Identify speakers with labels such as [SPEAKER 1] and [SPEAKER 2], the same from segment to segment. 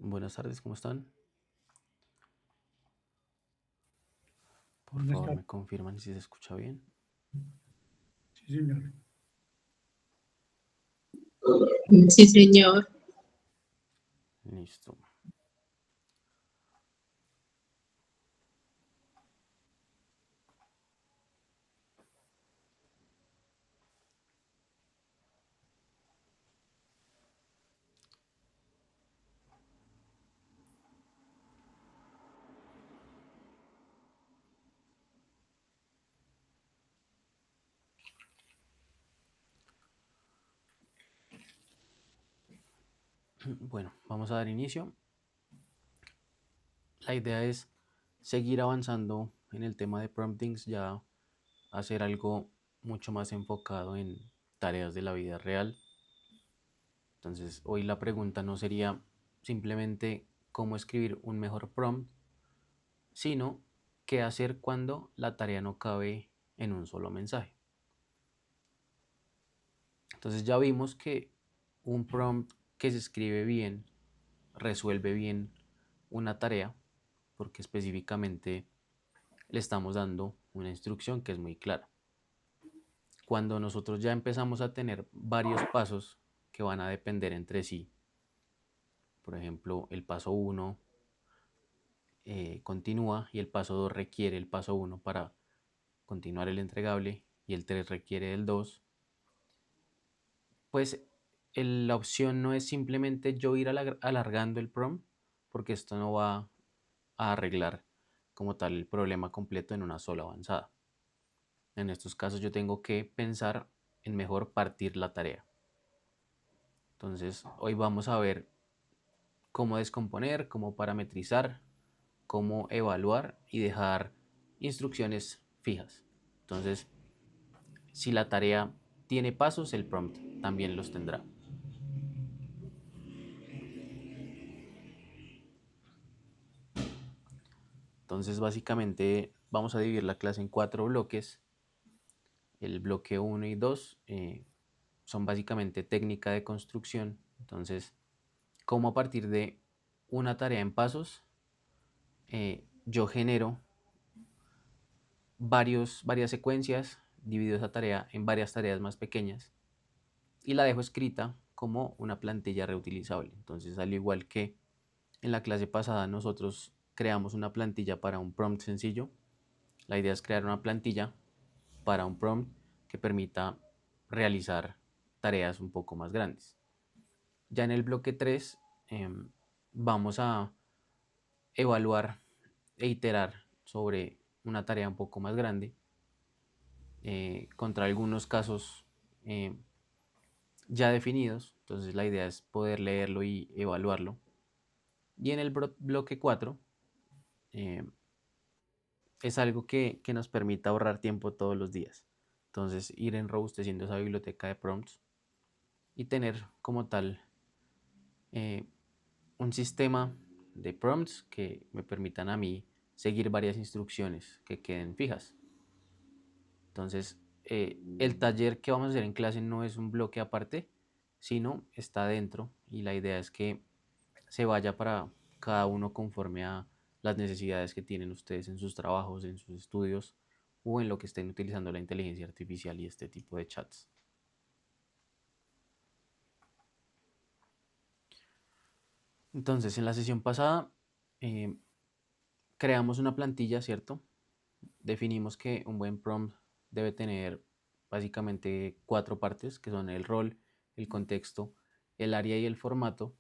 [SPEAKER 1] Buenas tardes, ¿cómo están? Por
[SPEAKER 2] Buenas
[SPEAKER 1] favor,
[SPEAKER 2] tardes.
[SPEAKER 1] me confirman si se escucha bien.
[SPEAKER 2] Sí, señor.
[SPEAKER 3] Sí, señor.
[SPEAKER 1] Listo. Bueno, vamos a dar inicio. La idea es seguir avanzando en el tema de promptings, ya hacer algo mucho más enfocado en tareas de la vida real. Entonces, hoy la pregunta no sería simplemente cómo escribir un mejor prompt, sino qué hacer cuando la tarea no cabe en un solo mensaje. Entonces ya vimos que un prompt que se escribe bien resuelve bien una tarea porque específicamente le estamos dando una instrucción que es muy clara. Cuando nosotros ya empezamos a tener varios pasos que van a depender entre sí, por ejemplo, el paso 1 continúa y el paso 2 requiere el paso 1 para continuar el entregable y el 3 requiere el 2, pues la opción no es simplemente yo ir alargando el prompt, porque esto no va a arreglar como tal el problema completo en una sola avanzada. En estos casos yo tengo que pensar en mejor partir la tarea. Entonces hoy vamos a ver cómo descomponer, cómo parametrizar, cómo evaluar y dejar instrucciones fijas. Entonces, si la tarea tiene pasos, el prompt también los tendrá. Entonces, básicamente vamos a dividir la clase en 4 bloques. El bloque 1 y 2 son básicamente técnica de construcción. Entonces, cómo a partir de una tarea en pasos, yo genero varias secuencias, divido esa tarea en varias tareas más pequeñas y la dejo escrita como una plantilla reutilizable. Entonces, al igual que en la clase pasada nosotros creamos una plantilla para un prompt sencillo, la idea es crear una plantilla para un prompt que permita realizar tareas un poco más grandes. Ya en el bloque 3 vamos a evaluar e iterar sobre una tarea un poco más grande contra algunos casos eh, ya definidos. Entonces la idea es poder leerlo y evaluarlo. Y en el bloque 4 eh, es algo que nos permita ahorrar tiempo todos los días. Entonces ir enrobusteciendo esa biblioteca de prompts y tener como tal eh, un sistema de prompts que me permitan a mí seguir varias instrucciones que queden fijas. Entonces, el taller que vamos a hacer en clase no es un bloque aparte, sino está dentro y la idea es que se vaya para cada uno conforme a las necesidades que tienen ustedes en sus trabajos, en sus estudios o en lo que estén utilizando la inteligencia artificial y este tipo de chats. Entonces, en la sesión pasada eh, creamos una plantilla, ¿cierto? Definimos que un buen prompt debe tener básicamente 4 partes, que son el rol, el contexto, el área y el formato.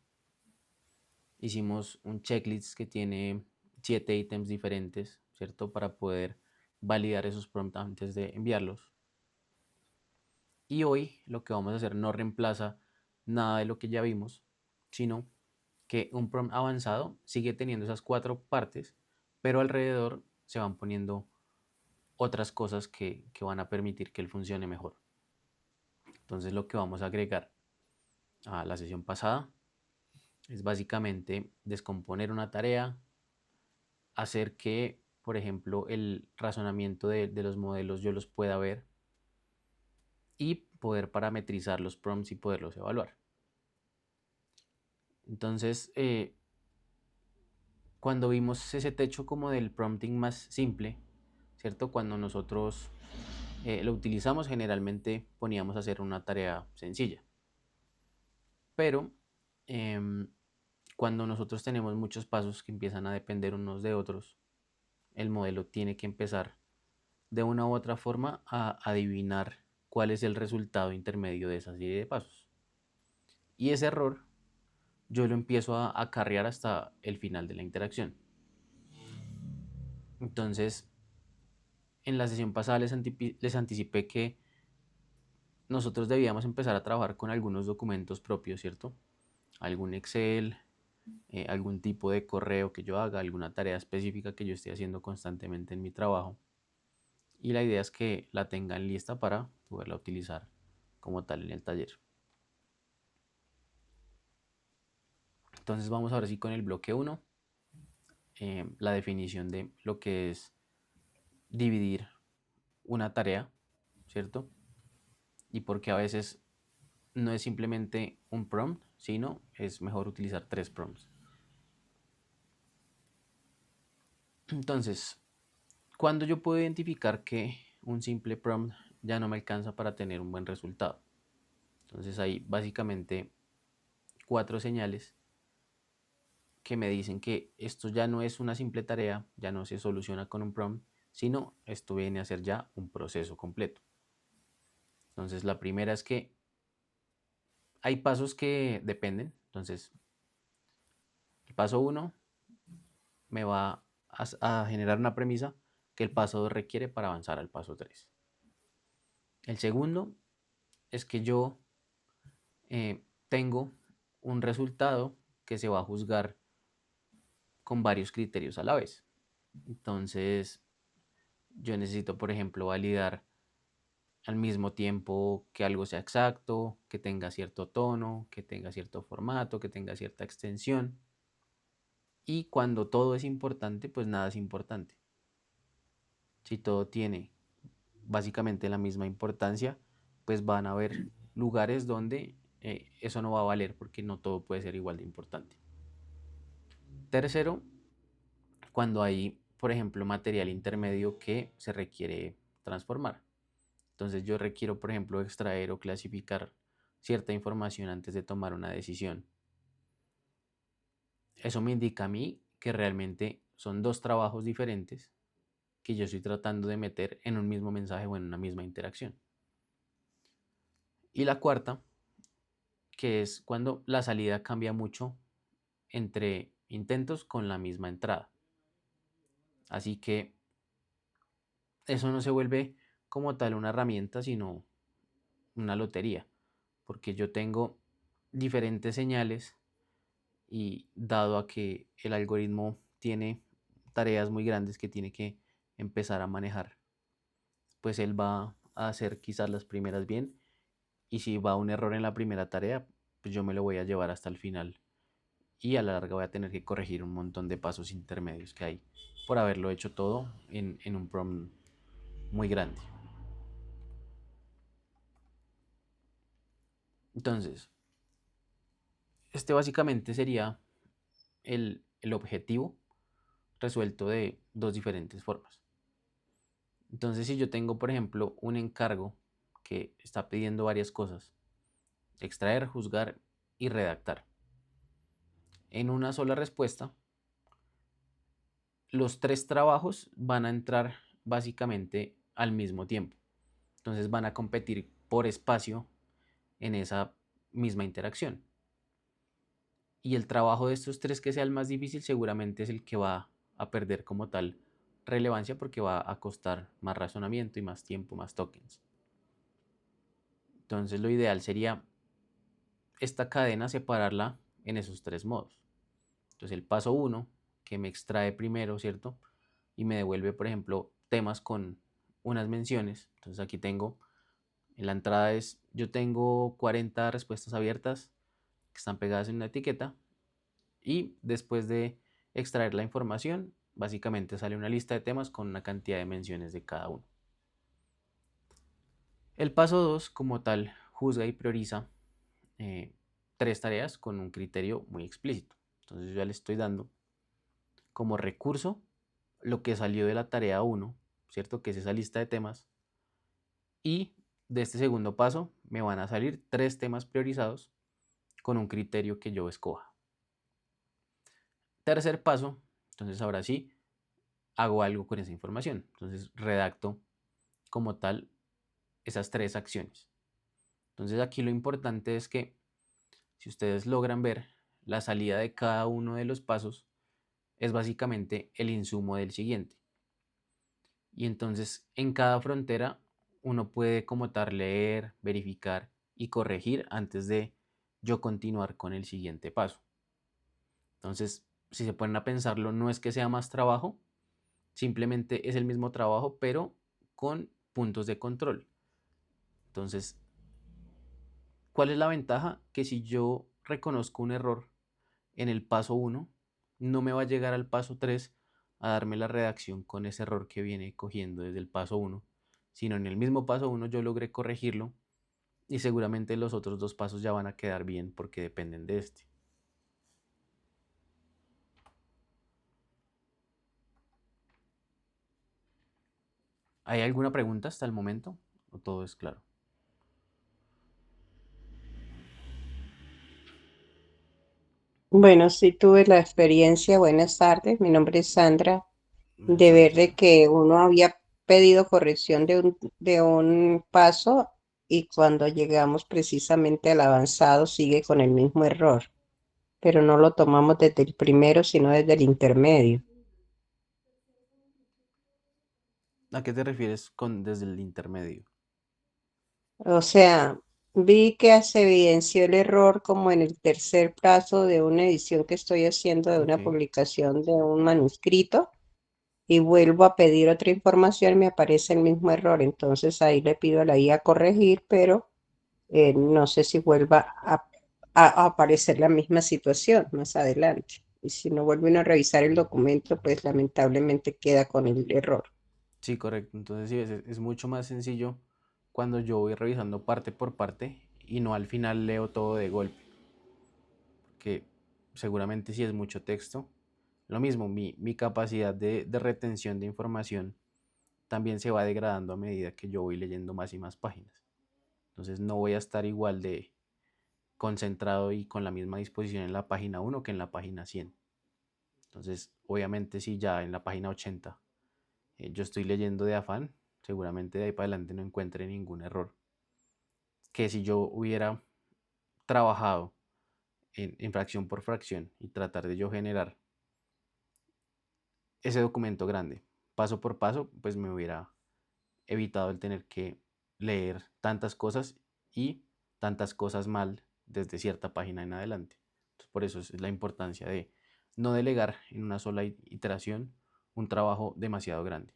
[SPEAKER 1] Hicimos un checklist que tiene 7 ítems diferentes, ¿cierto? Para poder validar esos prompts antes de enviarlos. Y hoy lo que vamos a hacer no reemplaza nada de lo que ya vimos, sino que un prompt avanzado sigue teniendo esas 4 partes, pero alrededor se van poniendo otras cosas que van a permitir que él funcione mejor. Entonces lo que vamos a agregar a la sesión pasada es básicamente descomponer una tarea, hacer que, por ejemplo, el razonamiento de los modelos yo los pueda ver y poder parametrizar los prompts y poderlos evaluar. Entonces, Cuando vimos ese techo como del prompting más simple, ¿cierto? Cuando nosotros lo utilizamos, generalmente poníamos a hacer una tarea sencilla. Pero em, cuando nosotros tenemos muchos pasos que empiezan a depender unos de otros, el modelo tiene que empezar de una u otra forma a adivinar cuál es el resultado intermedio de esa serie de pasos. Y ese error yo lo empiezo a acarrear hasta el final de la interacción. Entonces, en la sesión pasada les anticipé que nosotros debíamos empezar a trabajar con algunos documentos propios, ¿cierto? Algún Excel, algún tipo de correo que yo haga, alguna tarea específica que yo esté haciendo constantemente en mi trabajo. Y la idea es que la tengan lista para poderla utilizar como tal en el taller. Entonces vamos ahora sí con el bloque 1, la definición de lo que es dividir una tarea, ¿cierto? Y porque a veces no es simplemente un prompt, sino es mejor utilizar 3 prompts. Entonces, cuando yo puedo identificar que un simple prompt ya no me alcanza para tener un buen resultado. Entonces hay básicamente 4 señales que me dicen que esto ya no es una simple tarea, ya no se soluciona con un prompt, sino esto viene a ser ya un proceso completo. Entonces la primera es que hay pasos que dependen. Entonces el paso 1 me va a generar una premisa que el paso 2 requiere para avanzar al paso 3. El segundo es que yo tengo un resultado que se va a juzgar con varios criterios a la vez. Entonces, yo necesito, por ejemplo, validar al mismo tiempo que algo sea exacto, que tenga cierto tono, que tenga cierto formato, que tenga cierta extensión. Y cuando todo es importante, pues nada es importante. Si todo tiene básicamente la misma importancia, pues van a haber lugares donde eso no va a valer porque no todo puede ser igual de importante. Tercero, cuando hay, por ejemplo, material intermedio que se requiere transformar. Entonces yo requiero, por ejemplo, extraer o clasificar cierta información antes de tomar una decisión. Eso me indica a mí que realmente son 2 trabajos diferentes que yo estoy tratando de meter en un mismo mensaje o en una misma interacción. Y la cuarta, que es cuando la salida cambia mucho entre intentos con la misma entrada. Así que eso no se vuelve como tal una herramienta, sino una lotería, porque yo tengo diferentes señales y dado a que el algoritmo tiene tareas muy grandes que tiene que empezar a manejar, pues él va a hacer quizás las primeras bien y si va un error en la primera tarea, pues yo me lo voy a llevar hasta el final y a la larga voy a tener que corregir un montón de pasos intermedios que hay por haberlo hecho todo en un prompt muy grande. Entonces, este básicamente sería el objetivo resuelto de 2 diferentes formas. Entonces, si yo tengo, por ejemplo, un encargo que está pidiendo varias cosas, extraer, juzgar y redactar, en una sola respuesta, los 3 trabajos van a entrar básicamente al mismo tiempo. Entonces van a competir por espacio en esa misma interacción. Y el trabajo de estos 3 que sea el más difícil seguramente es el que va a perder como tal relevancia porque va a costar más razonamiento y más tiempo, más tokens. Entonces lo ideal sería esta cadena separarla en esos 3 modos. Entonces el paso 1 que me extrae primero, ¿cierto? Y me devuelve, por ejemplo, temas con unas menciones. Entonces aquí tengo, en la entrada es, yo tengo 40 respuestas abiertas que están pegadas en una etiqueta y después de extraer la información, básicamente sale una lista de temas con una cantidad de menciones de cada uno. El paso 2 como tal, juzga y prioriza 3 tareas con un criterio muy explícito. Entonces yo ya le estoy dando como recurso lo que salió de la tarea 1, ¿cierto? Que es esa lista de temas. Y de este segundo paso me van a salir 3 temas priorizados con un criterio que yo escoja. Tercer paso, entonces ahora sí, hago algo con esa información. Entonces redacto como tal esas 3 acciones. Entonces aquí lo importante es que si ustedes logran ver la salida de cada uno de los pasos, es básicamente el insumo del siguiente. Y entonces en cada frontera uno puede como tal leer, verificar y corregir antes de yo continuar con el siguiente paso. Entonces, si se ponen a pensarlo, no es que sea más trabajo, simplemente es el mismo trabajo, pero con puntos de control. Entonces, ¿cuál es la ventaja? Que si yo reconozco un error en el paso 1, no me va a llegar al paso 3 a darme la redacción con ese error que viene cogiendo desde el paso 1, sino en el mismo paso 1 yo logré corregirlo y seguramente los otros 2 pasos ya van a quedar bien porque dependen de este. ¿Hay alguna pregunta hasta el momento o todo es claro?
[SPEAKER 4] Bueno, sí tuve la experiencia, buenas tardes, mi nombre es Sandra,
[SPEAKER 1] Buenas
[SPEAKER 4] de
[SPEAKER 1] tardes,
[SPEAKER 4] ver de
[SPEAKER 1] Sandra.
[SPEAKER 4] que uno había pedido corrección de un paso y cuando llegamos precisamente al avanzado sigue con el mismo error, pero no lo tomamos desde el primero, sino desde el intermedio.
[SPEAKER 1] ¿A qué te refieres con desde el intermedio?
[SPEAKER 4] O sea, vi que se evidenció el error como en el tercer paso de una edición que estoy haciendo de
[SPEAKER 1] Ok,
[SPEAKER 4] una publicación de un manuscrito. Y vuelvo a pedir otra información, me aparece el mismo error. Entonces ahí le pido a la IA corregir, pero no sé si vuelva a aparecer la misma situación más adelante. Y si no vuelven a revisar el documento, pues lamentablemente queda con el error.
[SPEAKER 1] sí, correcto. Entonces sí, es mucho más sencillo cuando yo voy revisando parte por parte y no al final leo todo de golpe, que seguramente si es mucho texto. Lo mismo, mi capacidad de retención de información también se va degradando a medida que yo voy leyendo más y más páginas. Entonces no voy a estar igual de concentrado y con la misma disposición en la página 1 que en la página 100. Entonces, obviamente si ya en la página 80 yo estoy leyendo de afán, seguramente de ahí para adelante no encuentre ningún error. Que si yo hubiera trabajado en fracción por fracción y tratar de yo generar ese documento grande, paso por paso, pues me hubiera evitado el tener que leer tantas cosas y tantas cosas mal desde cierta página en adelante. Entonces, por eso es la importancia de no delegar en una sola iteración un trabajo demasiado grande.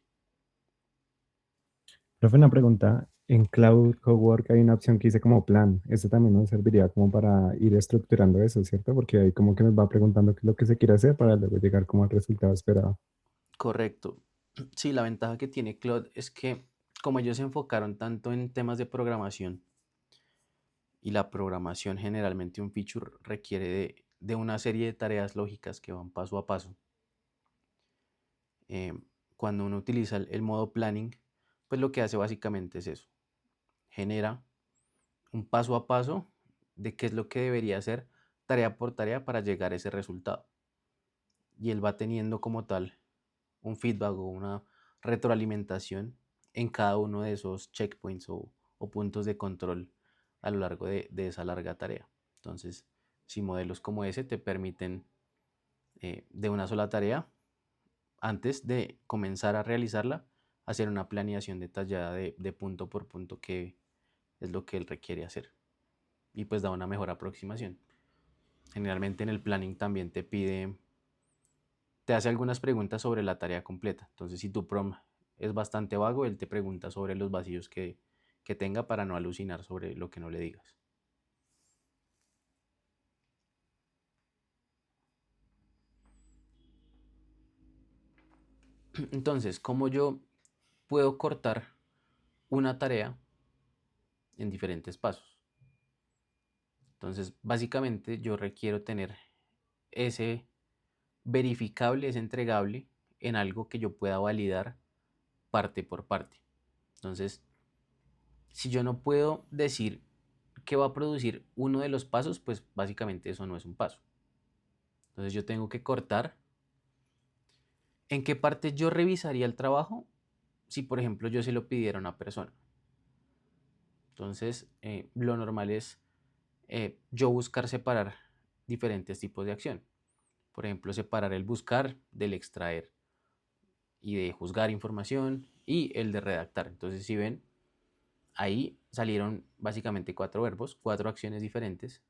[SPEAKER 5] Profe, una pregunta. En Cloud Cowork hay una opción que dice como plan. Eso también nos serviría como para ir estructurando eso, ¿cierto? Porque ahí como que nos va preguntando qué es lo que se quiere hacer para luego llegar como al resultado esperado.
[SPEAKER 1] Correcto. Sí, la ventaja que tiene Claude es que como ellos se enfocaron tanto en temas de programación y la programación generalmente un feature requiere de una serie de tareas lógicas que van paso a paso. eh, Cuando uno utiliza el modo planning, pues lo que hace básicamente es eso. Genera un paso a paso de qué es lo que debería hacer tarea por tarea para llegar a ese resultado. Y él va teniendo como tal un feedback o una retroalimentación en cada uno de esos checkpoints o puntos de control a lo largo de esa larga tarea. Entonces, si modelos como ese te permiten de una sola tarea, antes de comenzar a realizarla, hacer una planeación detallada de punto por punto qué es lo que él requiere hacer. Y pues da una mejor aproximación. Generalmente en el planning también te hace algunas preguntas sobre la tarea completa. Entonces, si tu prompt es bastante vago, él te pregunta sobre los vacíos que tenga para no alucinar sobre lo que no le digas. Entonces, ¿cómo yo puedo cortar una tarea en diferentes pasos? Entonces, básicamente yo requiero tener ese verificable, es entregable en algo que yo pueda validar parte por parte. Entonces, si yo no puedo decir que va a producir uno de los pasos, pues básicamente eso no es un paso. Entonces yo tengo que cortar en qué parte yo revisaría el trabajo si, por ejemplo, yo se lo pidiera a una persona. Entonces, lo normal es yo buscar separar diferentes tipos de acción. Por ejemplo, separar el buscar del extraer y de juzgar información y el de redactar. Entonces, si ven, ahí salieron básicamente 4 verbos, 4 acciones diferentes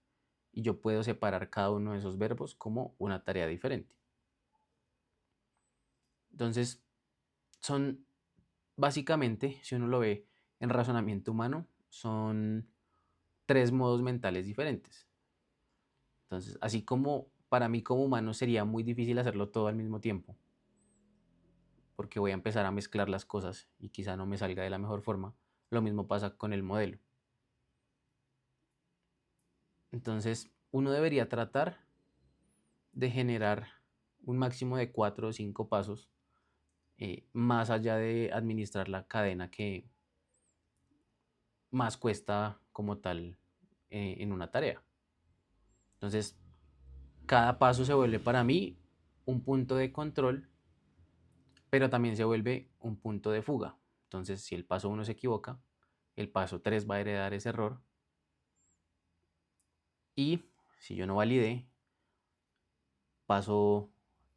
[SPEAKER 1] y yo puedo separar cada uno de esos verbos como una tarea diferente. Entonces, son básicamente, si uno lo ve en razonamiento humano, son 3 modos mentales diferentes. Entonces, así como para mí como humano sería muy difícil hacerlo todo al mismo tiempo, porque voy a empezar a mezclar las cosas y quizá no me salga de la mejor forma, lo mismo pasa con el modelo. Entonces, uno debería tratar de generar un máximo de 4 o 5 pasos, más allá de administrar la cadena que más cuesta como tal en una tarea. Entonces, cada paso se vuelve para mí un punto de control, pero también se vuelve un punto de fuga. Entonces, si el paso 1 se equivoca, el paso 3 va a heredar ese error. Y si yo no validé, paso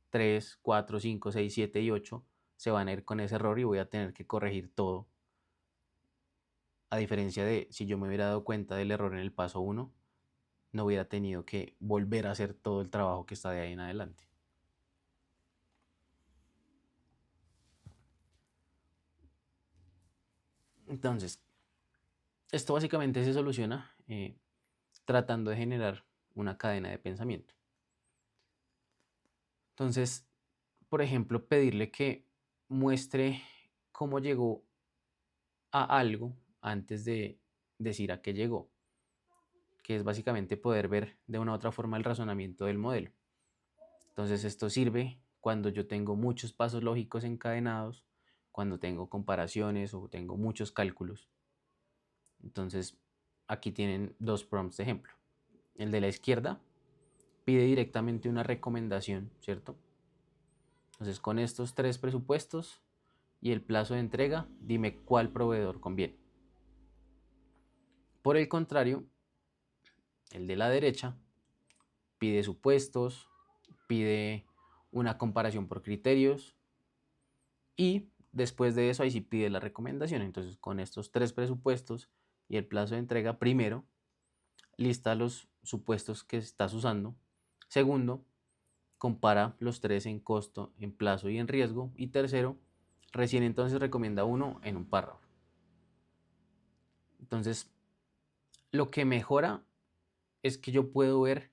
[SPEAKER 1] 3, 4, 5, 6, 7 y 8 se van a ir con ese error y voy a tener que corregir todo. A diferencia de si yo me hubiera dado cuenta del error en el paso 1, no hubiera tenido que volver a hacer todo el trabajo que está de ahí en adelante. Entonces, esto básicamente se soluciona tratando de generar una cadena de pensamiento. Entonces, por ejemplo, pedirle que muestre cómo llegó a algo antes de decir a qué llegó, que es básicamente poder ver de una u otra forma el razonamiento del modelo. Entonces, esto sirve cuando yo tengo muchos pasos lógicos encadenados, cuando tengo comparaciones o tengo muchos cálculos. Entonces, aquí tienen 2 prompts de ejemplo. El de la izquierda pide directamente una recomendación, ¿cierto? Entonces, con estos 3 presupuestos y el plazo de entrega, dime cuál proveedor conviene. Por el contrario, el de la derecha pide supuestos, pide una comparación por criterios y después de eso ahí sí pide la recomendación. Entonces, con estos 3 presupuestos y el plazo de entrega, primero, lista los supuestos que estás usando. Segundo, compara los 3 en costo, en plazo y en riesgo. Y tercero, recién entonces recomienda uno en un párrafo. Entonces, lo que mejora es que yo puedo ver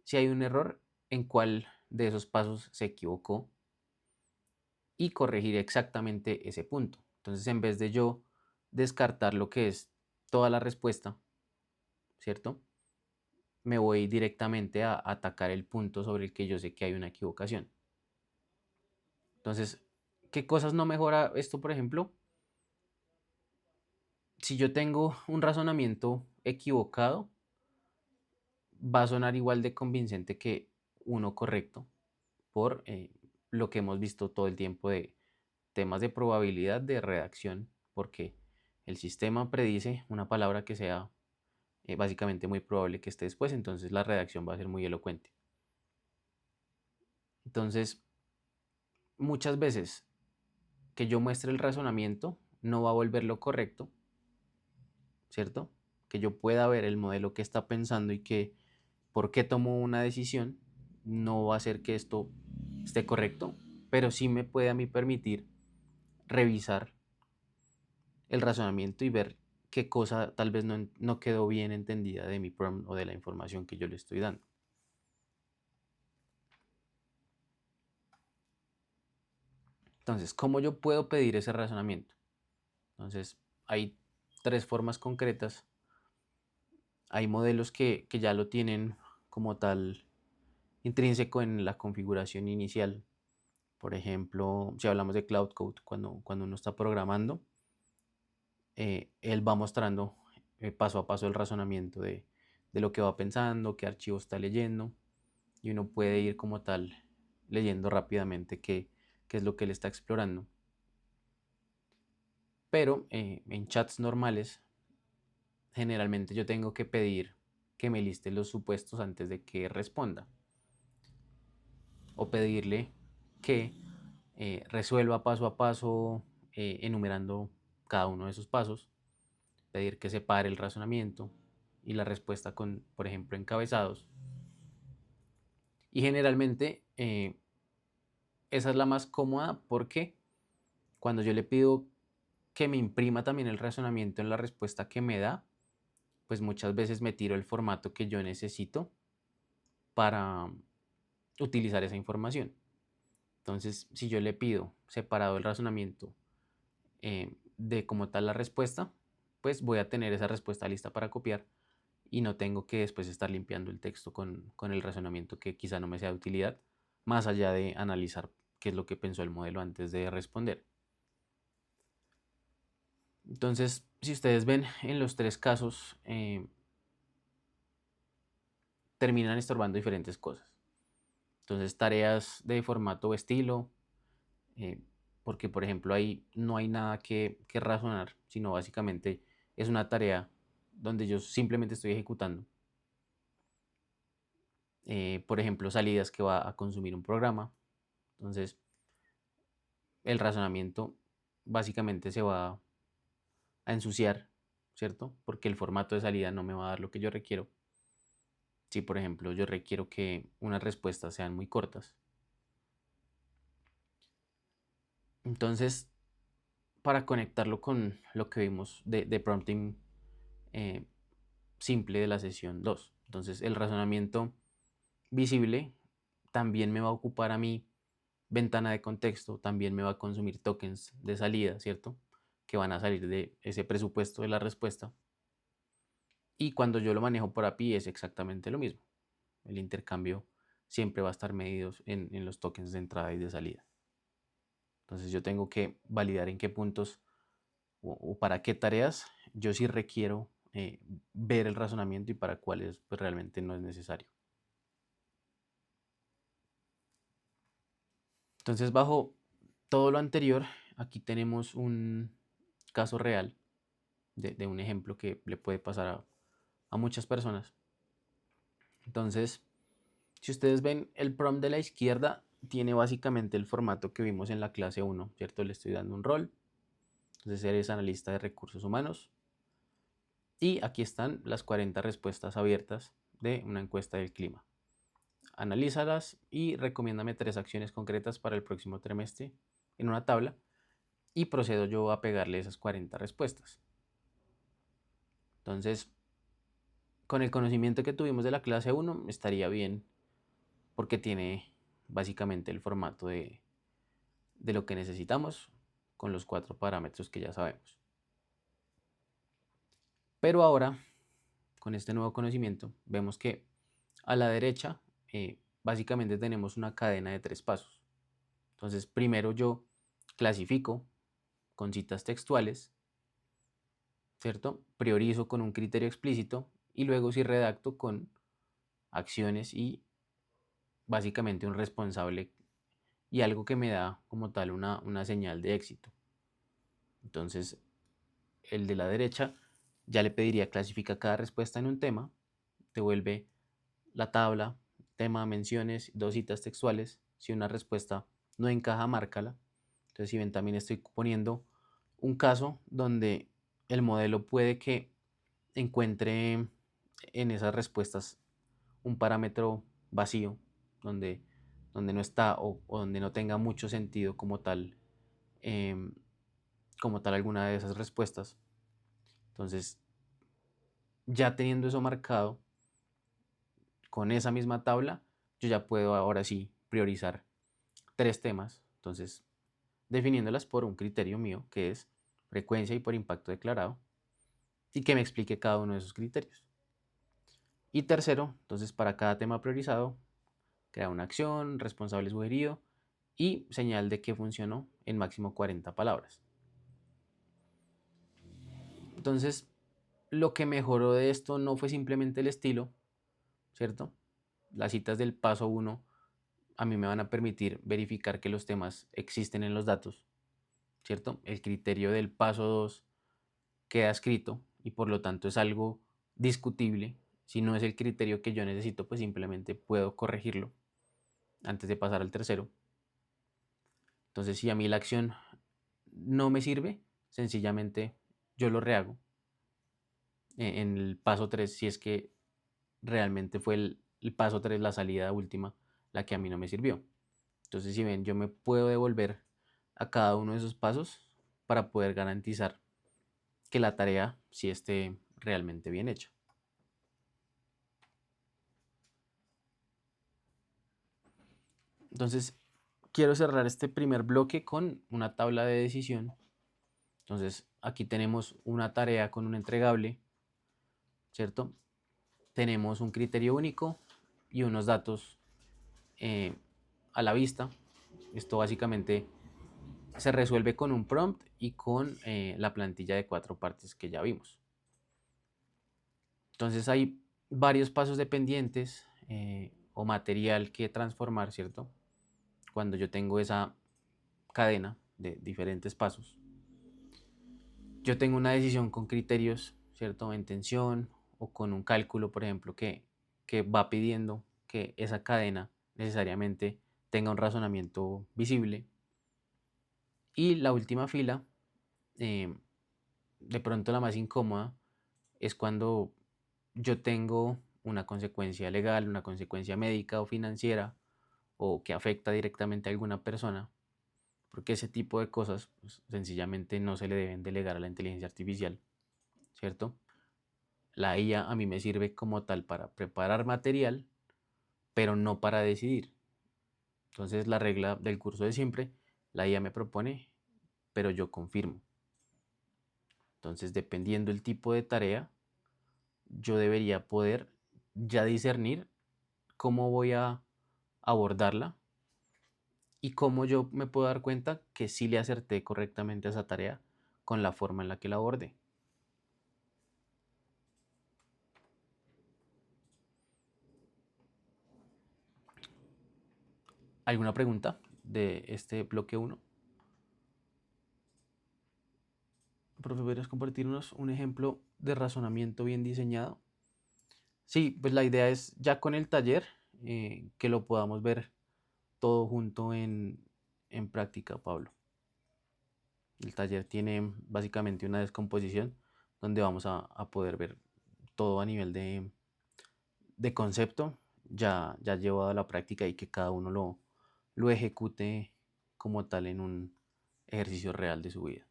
[SPEAKER 1] si hay un error en cuál de esos pasos se equivocó y corregir exactamente ese punto. Entonces, en vez de yo descartar lo que es toda la respuesta, ¿cierto? Me voy directamente a atacar el punto sobre el que yo sé que hay una equivocación. Entonces, ¿qué cosas no mejora esto, por ejemplo? Si yo tengo un razonamiento equivocado, va a sonar igual de convincente que uno correcto por lo que hemos visto todo el tiempo de temas de probabilidad de redacción, porque el sistema predice una palabra que sea básicamente muy probable que esté después, entonces la redacción va a ser muy elocuente. Entonces, muchas veces que yo muestre el razonamiento no va a volverlo correcto, ¿cierto? Que yo pueda ver el modelo que está pensando y que por qué tomó una decisión no va a hacer que esto esté correcto, pero sí me puede a mí permitir revisar el razonamiento y ver qué cosa tal vez no quedó bien entendida de mi prompt o de la información que yo le estoy dando. Entonces, ¿cómo yo puedo pedir ese razonamiento? Entonces, hay 3 formas concretas. Hay modelos que ya lo tienen como tal intrínseco en la configuración inicial. Por ejemplo, si hablamos de Cloud Code, cuando uno está programando, él va mostrando paso a paso el razonamiento de lo que va pensando, qué archivo está leyendo, y uno puede ir como tal leyendo rápidamente qué es lo que él está explorando. Pero en chats normales, generalmente yo tengo que pedir que me liste los supuestos antes de que responda, o pedirle que resuelva paso a paso, enumerando cada uno de esos pasos, pedir que separe el razonamiento y la respuesta con, por ejemplo, encabezados. Y generalmente esa es la más cómoda, porque cuando yo le pido que me imprima también el razonamiento en la respuesta que me da, pues muchas veces me tiro el formato que yo necesito para utilizar esa información. Entonces, si yo le pido separado el razonamiento de como tal la respuesta, pues voy a tener esa respuesta lista para copiar y no tengo que después estar limpiando el texto con el razonamiento que quizá no me sea de utilidad, más allá de analizar qué es lo que pensó el modelo antes de responder. Entonces, si ustedes ven, en los tres casos terminan estorbando diferentes cosas. Entonces, tareas de formato o estilo, eh, porque por ejemplo ahí no hay nada que razonar, sino básicamente es una tarea donde yo simplemente estoy ejecutando. Por ejemplo, salidas que va a consumir un programa. Entonces, el razonamiento básicamente se va a ensuciar, ¿cierto? Porque el formato de salida no me va a dar lo que yo requiero. Si, por ejemplo, yo requiero que unas respuestas sean muy cortas. Entonces, para conectarlo con lo que vimos de prompting eh, simple de la sesión 2. Entonces, el razonamiento visible también me va a ocupar a mí ventana de contexto, también me va a consumir tokens de salida, ¿cierto? Que van a salir de ese presupuesto de la respuesta. Y cuando yo lo manejo por API es exactamente lo mismo. El intercambio siempre va a estar medido en los tokens de entrada y de salida. Entonces yo tengo que validar en qué puntos o para qué tareas yo sí requiero ver el razonamiento y para cuáles pues, realmente no es necesario. Entonces, bajo todo lo anterior, aquí tenemos un caso real de un ejemplo que le puede pasar a muchas personas. Entonces, si ustedes ven, el prompt de la izquierda tiene básicamente el formato que vimos en la clase 1, ¿cierto? Le estoy dando un rol. Entonces, eres analista de recursos humanos. Y aquí están las 40 respuestas abiertas de una encuesta del clima. Analízalas y recomiéndame 3 acciones concretas para el próximo trimestre en una tabla, y procedo yo a pegarle esas 40 respuestas. Entonces, con el conocimiento que tuvimos de la clase 1 estaría bien, porque tiene básicamente el formato de lo que necesitamos con los 4 parámetros que ya sabemos. Pero ahora, con este nuevo conocimiento, vemos que a la derecha básicamente tenemos una cadena de 3 pasos. Entonces, primero yo clasifico con citas textuales, ¿cierto? Priorizo con un criterio explícito y luego sí redacto con acciones y básicamente un responsable y algo que me da como tal una señal de éxito. Entonces, el de la derecha ya le pediría clasifica cada respuesta en un tema, devuelve la tabla, tema, menciones, 2 citas textuales. Si una respuesta no encaja, márcala. Entonces, si ven, también estoy poniendo un caso donde el modelo puede que encuentre en esas respuestas un parámetro vacío, donde no está o donde no tenga mucho sentido em, como tal alguna de esas respuestas. Entonces, ya teniendo eso marcado con esa misma tabla, yo ya puedo ahora sí priorizar 3 temas. Entonces, definiéndolas por un criterio mío, que es frecuencia y por impacto declarado, y que me explique cada uno de esos criterios. Y tercero, entonces para cada tema priorizado, crear una acción, responsable sugerido y señal de que funcionó en máximo 40 palabras. Entonces, lo que mejoró de esto no fue simplemente el estilo, ¿cierto? Las citas del paso 1 a mí me van a permitir verificar que los temas existen en los datos, ¿cierto? El criterio del paso 2 queda escrito y por lo tanto es algo discutible. Si no es el criterio que yo necesito, pues simplemente puedo corregirlo antes de pasar al tercero. Entonces, si a mí la acción no me sirve, sencillamente yo lo rehago en el paso 3 si es que realmente fue el paso 3, la salida última, la que a mí no me sirvió. Entonces, si ven, yo me puedo devolver a cada uno de esos pasos para poder garantizar que la tarea sí esté realmente bien hecha. Entonces, quiero cerrar este primer bloque con una tabla de decisión. Entonces, aquí tenemos una tarea con un entregable, ¿cierto? Tenemos un criterio único y unos datos a la vista. Esto básicamente se resuelve con un prompt y con la plantilla de 4 partes que ya vimos. Entonces hay varios pasos dependientes o material que transformar, ¿cierto? Cuando yo tengo esa cadena de diferentes pasos. Yo tengo una decisión con criterios, ¿cierto? En tensión o con un cálculo, por ejemplo, que va pidiendo que esa cadena necesariamente tenga un razonamiento visible. Y la última fila, eh, de pronto la más incómoda, es cuando yo tengo una consecuencia legal, una consecuencia médica o financiera o que afecta directamente a alguna persona, porque ese tipo de cosas pues, sencillamente no se le deben delegar a la inteligencia artificial, ¿cierto? La IA a mí me sirve como tal para preparar material, pero no para decidir. Entonces la regla del curso de siempre, la IA me propone, pero yo confirmo. Entonces, dependiendo del tipo de tarea, yo debería poder ya discernir cómo voy a abordarla y cómo yo me puedo dar cuenta que sí le acerté correctamente a esa tarea con la forma en la que la abordé. ¿Alguna pregunta de este bloque 1? Profe, ¿podrías compartirnos un ejemplo de razonamiento bien diseñado? Sí, pues la idea es ya con el taller que lo podamos ver todo junto en práctica, Pablo. El taller tiene básicamente una descomposición donde vamos a poder ver todo a nivel de concepto ya llevado a la práctica y que cada uno lo ejecute como tal en un ejercicio real de su vida.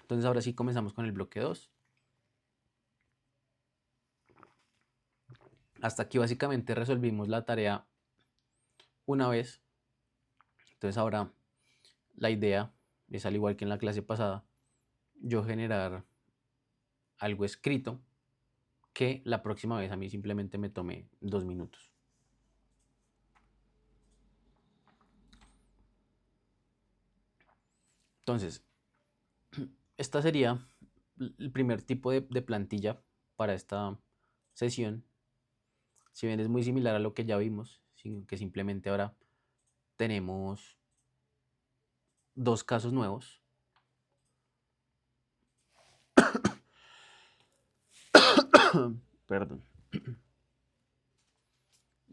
[SPEAKER 1] Entonces ahora sí comenzamos con el bloque 2. Hasta aquí básicamente resolvimos la tarea una vez. Entonces ahora la idea es, al igual que en la clase pasada, yo generar algo escrito que la próxima vez a mí simplemente me tome 2 minutos. Entonces, esta sería el primer tipo de plantilla para esta sesión. Si bien es muy similar a lo que ya vimos, sino que simplemente ahora tenemos 2 casos nuevos. Perdón.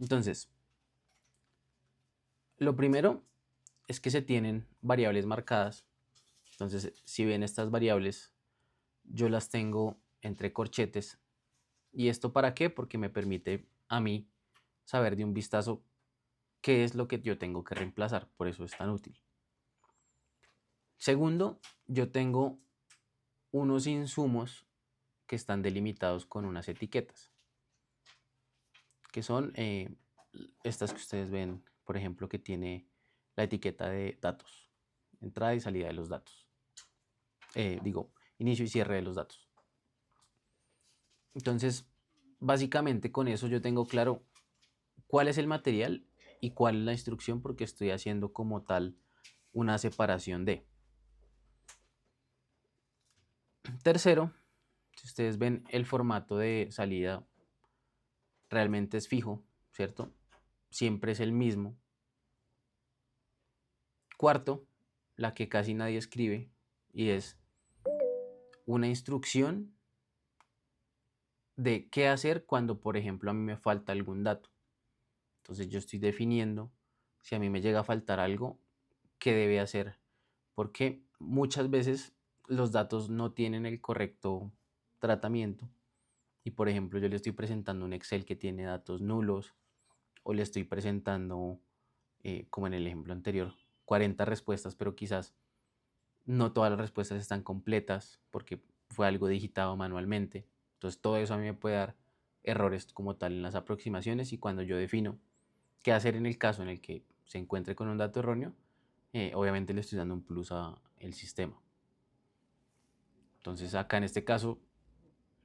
[SPEAKER 1] Entonces, lo primero es que se tienen variables marcadas. Entonces, si ven estas variables, yo las tengo entre corchetes. ¿Y esto para qué? Porque me permite a mí saber de un vistazo qué es lo que yo tengo que reemplazar. Por eso es tan útil. Segundo, yo tengo unos insumos que están delimitados con unas etiquetas, que son estas que ustedes ven, por ejemplo, que tiene la etiqueta de datos, entrada y salida de los datos. Inicio y cierre de los datos. Entonces, básicamente con eso yo tengo claro cuál es el material y cuál es la instrucción porque estoy haciendo como tal una separación de. Tercero, si ustedes ven el formato de salida realmente es fijo, ¿cierto? Siempre es el mismo. Cuarto, la que casi nadie escribe y es una instrucción de qué hacer cuando, por ejemplo, a mí me falta algún dato. Entonces yo estoy definiendo si a mí me llega a faltar algo, qué debe hacer, porque muchas veces los datos no tienen el correcto tratamiento y, por ejemplo, yo le estoy presentando un Excel que tiene datos nulos o le estoy presentando, como en el ejemplo anterior, 40 respuestas, pero quizás no todas las respuestas están completas porque fue algo digitado manualmente. Entonces todo eso a mí me puede dar errores como tal en las aproximaciones y cuando yo defino qué hacer en el caso en el que se encuentre con un dato erróneo, obviamente le estoy dando un plus al sistema. Entonces acá en este caso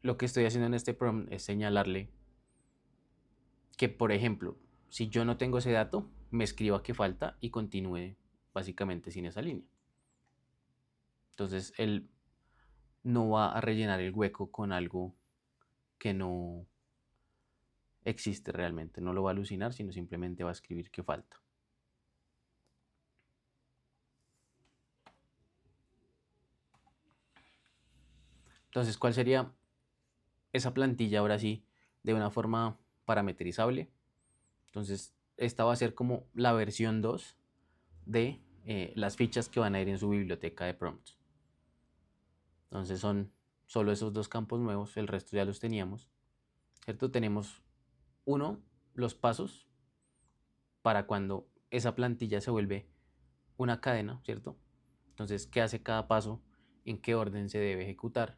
[SPEAKER 1] lo que estoy haciendo en este prompt es señalarle que, por ejemplo, si yo no tengo ese dato, me escriba que falta y continúe básicamente sin esa línea. Entonces él no va a rellenar el hueco con algo que no existe realmente, no lo va a alucinar, sino simplemente va a escribir que falta. Entonces, ¿cuál sería esa plantilla ahora sí de una forma parametrizable? Entonces, esta va a ser como la versión 2 de las fichas que van a ir en su biblioteca de prompts. Entonces son solo esos dos campos nuevos, el resto ya los teníamos, ¿cierto? Tenemos uno, los pasos para cuando esa plantilla se vuelve una cadena, ¿cierto? Entonces, ¿qué hace cada paso? ¿En qué orden se debe ejecutar?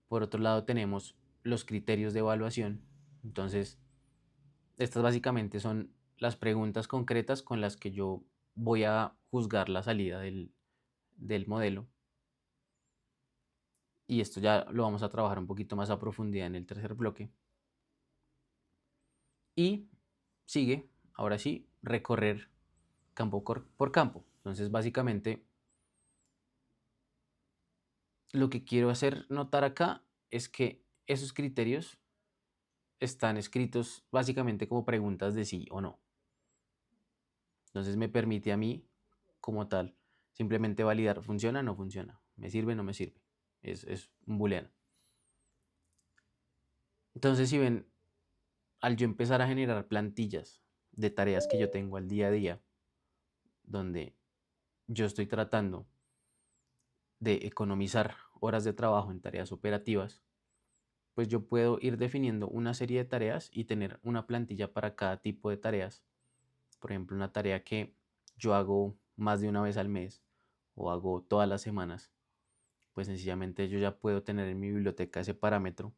[SPEAKER 1] Por otro lado, tenemos los criterios de evaluación. Entonces, estas básicamente son las preguntas concretas con las que yo voy a juzgar la salida del modelo. Y esto ya lo vamos a trabajar un poquito más a profundidad en el tercer bloque. Y sigue, ahora sí, recorrer campo por campo. Entonces, básicamente, lo que quiero hacer notar acá es que esos criterios están escritos básicamente como preguntas de sí o no. Entonces me permite a mí, como tal, simplemente validar, ¿funciona o no funciona? ¿Me sirve o no me sirve? Es un booleano. Entonces, si ven, al yo empezar a generar plantillas de tareas que yo tengo al día a día, donde yo estoy tratando de economizar horas de trabajo en tareas operativas, pues yo puedo ir definiendo una serie de tareas y tener una plantilla para cada tipo de tareas. Por ejemplo, una tarea que yo hago más de una vez al mes o hago todas las semanas, pues sencillamente yo ya puedo tener en mi biblioteca ese parámetro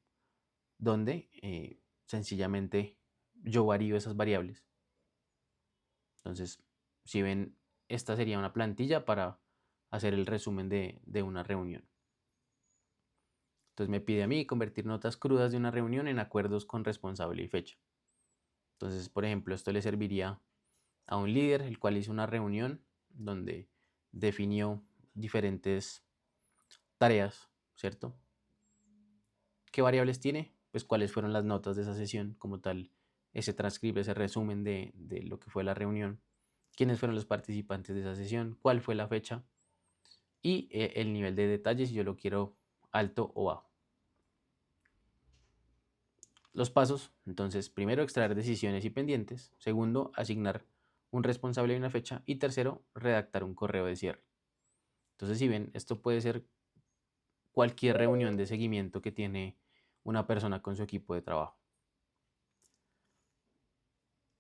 [SPEAKER 1] donde sencillamente yo varío esas variables. Entonces, si ven, esta sería una plantilla para hacer el resumen de una reunión. Entonces me pide a mí convertir notas crudas de una reunión en acuerdos con responsable y fecha. Entonces, por ejemplo, esto le serviría a un líder, el cual hizo una reunión donde definió diferentes tareas, ¿cierto? ¿Qué variables tiene? Pues cuáles fueron las notas de esa sesión, como tal, ese transcribe, ese resumen de lo que fue la reunión, quiénes fueron los participantes de esa sesión, cuál fue la fecha y el nivel de detalle si yo lo quiero alto o bajo. Los pasos, entonces, primero, extraer decisiones y pendientes. Segundo, asignar un responsable y una fecha. Y tercero, redactar un correo de cierre. Entonces, si ven, esto puede ser cualquier reunión de seguimiento que tiene una persona con su equipo de trabajo.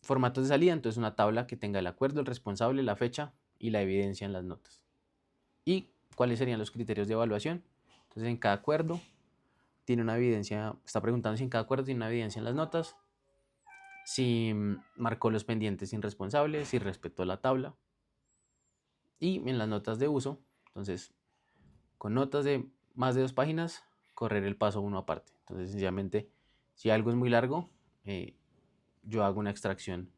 [SPEAKER 1] Formatos de salida, entonces una tabla que tenga el acuerdo, el responsable, la fecha y la evidencia en las notas. ¿Y cuáles serían los criterios de evaluación? Entonces, en cada acuerdo tiene una evidencia, está preguntando si en cada acuerdo tiene una evidencia en las notas, si marcó los pendientes sin responsable, si respetó la tabla. Y en las notas de uso, entonces, con notas de más de 2 páginas, correr el paso uno aparte. Entonces, sencillamente, si algo es muy largo, yo hago una extracción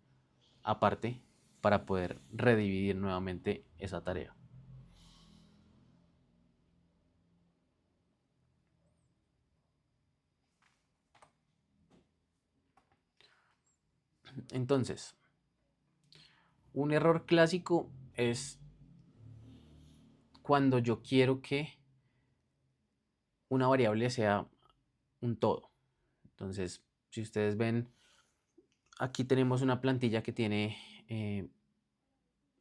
[SPEAKER 1] aparte para poder redividir nuevamente esa tarea. Entonces, un error clásico es cuando yo quiero que una variable sea un todo. Entonces, si ustedes ven, aquí tenemos una plantilla que tiene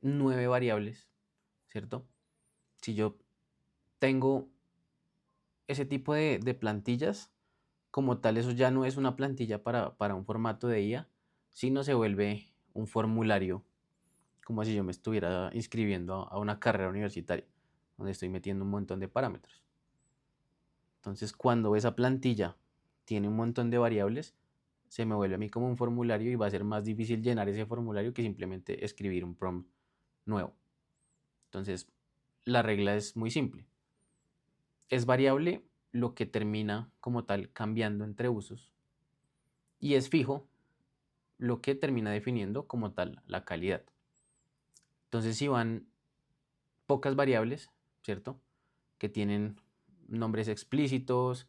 [SPEAKER 1] 9 variables, ¿cierto? Si yo tengo ese tipo de plantillas, como tal, eso ya no es una plantilla para un formato de IA, sino se vuelve un formulario, como si yo me estuviera inscribiendo a una carrera universitaria, donde estoy metiendo un montón de parámetros. Entonces, cuando esa plantilla tiene un montón de variables, se me vuelve a mí como un formulario y va a ser más difícil llenar ese formulario que simplemente escribir un prompt nuevo. Entonces, la regla es muy simple. Es variable lo que termina como tal cambiando entre usos y es fijo lo que termina definiendo como tal la calidad. Entonces, si van pocas variables, ¿cierto? Que tienen nombres explícitos,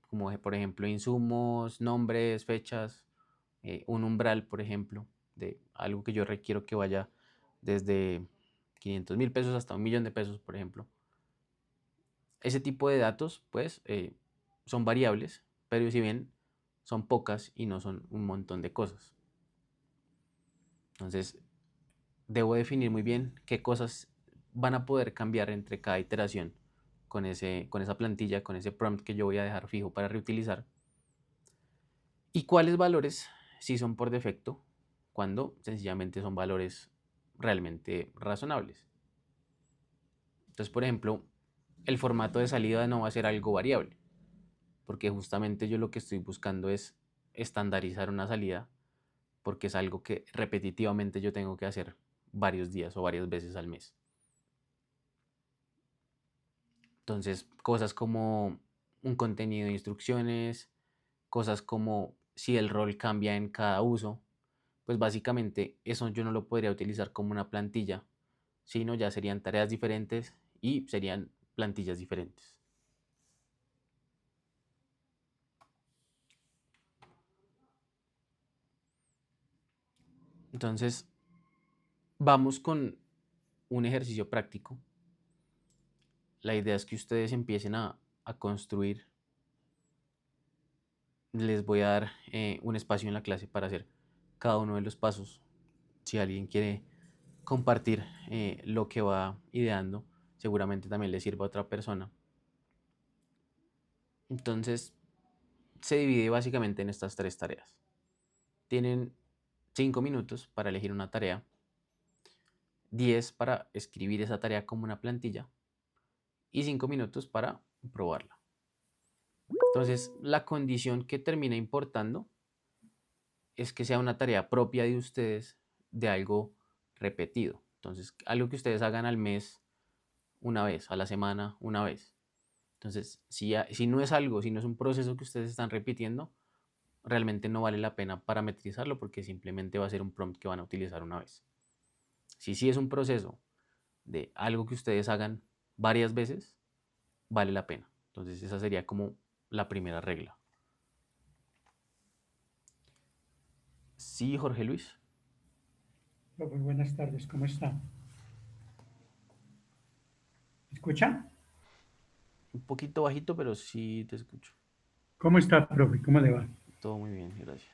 [SPEAKER 1] como por ejemplo insumos, nombres, fechas, un umbral, por ejemplo, de algo que yo requiero que vaya desde 500.000 pesos hasta 1.000.000 de pesos, por ejemplo. Ese tipo de datos, pues, son variables, pero si bien son pocas y no son un montón de cosas. Entonces, debo definir muy bien qué cosas van a poder cambiar entre cada iteración con esa plantilla, con ese prompt que yo voy a dejar fijo para reutilizar. Y cuáles valores sí son por defecto cuando sencillamente son valores realmente razonables. Entonces, por ejemplo, el formato de salida no va a ser algo variable, porque justamente yo lo que estoy buscando es estandarizar una salida, porque es algo que repetitivamente yo tengo que hacer varios días o varias veces al mes. Entonces, cosas como un contenido de instrucciones, cosas como si el rol cambia en cada uso, pues básicamente eso yo no lo podría utilizar como una plantilla, sino ya serían tareas diferentes y serían plantillas diferentes. Entonces, vamos con un ejercicio práctico. La idea es que ustedes empiecen a construir. Les voy a dar un espacio en la clase para hacer cada uno de los pasos. Si alguien quiere compartir lo que va ideando, seguramente también le sirva a otra persona. Entonces, se divide básicamente en estas 3 tareas. Tienen 5 minutos para elegir una tarea, 10 para escribir esa tarea como una plantilla y 5 minutos para probarla. Entonces, la condición que termina importando es que sea una tarea propia de ustedes de algo repetido. Entonces, algo que ustedes hagan al mes una vez, a la semana una vez. Entonces, si no es algo, si no es un proceso que ustedes están repitiendo, realmente no vale la pena parametrizarlo porque simplemente va a ser un prompt que van a utilizar una vez. Si sí es un proceso de algo que ustedes hagan varias veces, vale la pena. Entonces, esa sería como la primera regla. Sí, Jorge Luis.
[SPEAKER 2] Profe, buenas tardes, ¿cómo está? ¿Me escucha?
[SPEAKER 1] Un poquito bajito, pero sí te escucho.
[SPEAKER 2] ¿Cómo está, profe? ¿Cómo le va?
[SPEAKER 1] Todo muy bien, gracias.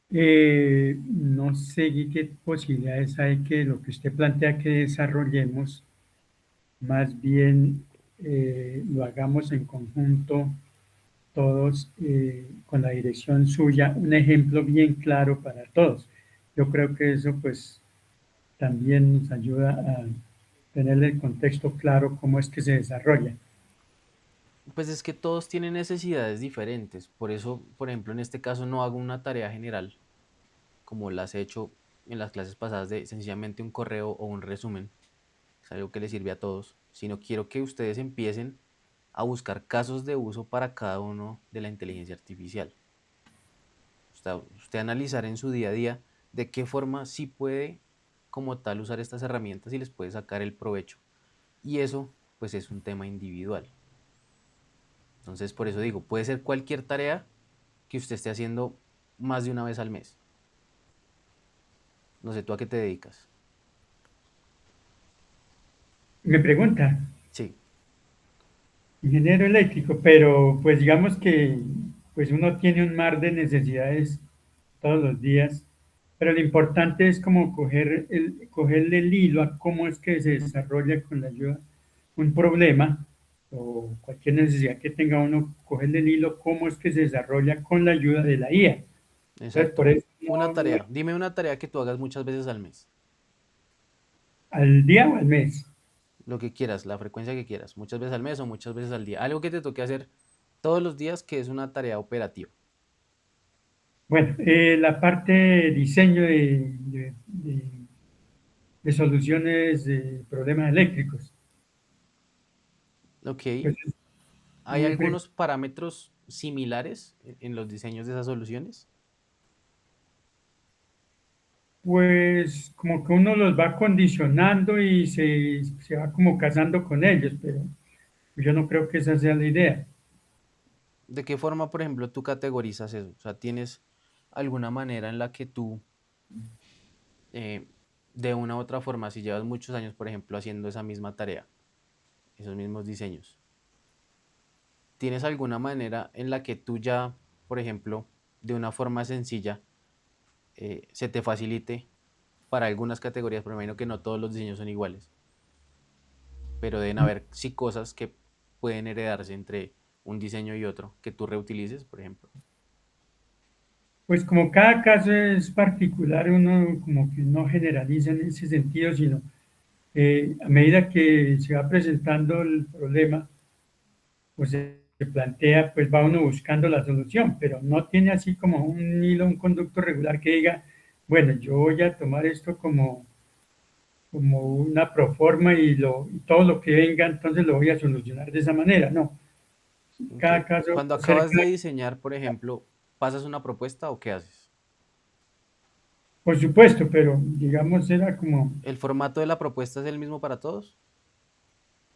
[SPEAKER 2] No sé qué posibilidades hay que lo que usted plantea que desarrollemos, más bien lo hagamos en conjunto todos con la dirección suya, un ejemplo bien claro para todos. Yo creo que eso pues también nos ayuda a tener el contexto claro cómo es que se desarrolla.
[SPEAKER 1] Pues es que todos tienen necesidades diferentes. Por eso, por ejemplo, en este caso no hago una tarea general, como las he hecho en las clases pasadas de sencillamente un correo o un resumen. Es algo que les sirve a todos. Sino quiero que ustedes empiecen a buscar casos de uso para cada uno de la inteligencia artificial. Usted analizar en su día a día de qué forma sí puede como tal usar estas herramientas y les puede sacar el provecho. Y eso pues es un tema individual. Entonces por eso digo, puede ser cualquier tarea que usted esté haciendo más de una vez al mes. No sé, ¿tú a qué te dedicas?
[SPEAKER 2] Me pregunta,
[SPEAKER 1] Sí,
[SPEAKER 2] ingeniero eléctrico, pero pues digamos que pues uno tiene un mar de necesidades todos los días, pero lo importante es como cogerle el hilo a cómo es que se desarrolla con la ayuda un problema o cualquier necesidad que tenga uno, cogerle el hilo cómo es que se desarrolla con la ayuda de la IA. Entonces, por
[SPEAKER 1] exacto.
[SPEAKER 2] eso
[SPEAKER 1] Una tarea. Dime una tarea que tú hagas muchas veces al mes.
[SPEAKER 2] al día o al mes.
[SPEAKER 1] Lo que quieras, la frecuencia que quieras. Muchas veces al mes o muchas veces al día. Algo que te toque hacer todos los días que es una tarea operativa.
[SPEAKER 2] Bueno, la parte de diseño de soluciones de problemas eléctricos.
[SPEAKER 1] Ok.
[SPEAKER 2] Pues
[SPEAKER 1] ¿Hay
[SPEAKER 2] muy
[SPEAKER 1] algunos parámetros similares en los diseños de esas soluciones?
[SPEAKER 2] Pues como que uno los va condicionando y se va como casando con ellos, pero yo no creo que esa sea la idea.
[SPEAKER 1] ¿De qué forma, por ejemplo, tú categorizas eso? O sea, ¿tienes alguna manera en la que tú, eh, de una u otra forma, si llevas muchos años, por ejemplo, haciendo esa misma tarea, esos mismos diseños, ¿tienes alguna manera en la que tú ya, por ejemplo, de una forma sencilla, se te facilite para algunas categorías? Pero me imagino que no todos los diseños son iguales, pero deben haber sí cosas que pueden heredarse entre un diseño y otro, que tú reutilices, por ejemplo.
[SPEAKER 2] Pues como cada caso es particular, uno como que no generaliza en ese sentido, sino a medida que se va presentando el problema, pues se plantea, pues va uno buscando la solución, pero no tiene así como un hilo, un conducto regular que diga, bueno, yo voy a tomar esto como una proforma y todo lo que venga, entonces lo voy a solucionar de esa manera. No,
[SPEAKER 1] Ok.
[SPEAKER 2] cada caso
[SPEAKER 1] Cuando
[SPEAKER 2] va a ser
[SPEAKER 1] acabas de diseñar, por ejemplo, ¿pasas una propuesta o qué haces?
[SPEAKER 2] por supuesto, pero digamos era como,
[SPEAKER 1] ¿El formato de la propuesta es el mismo para todos?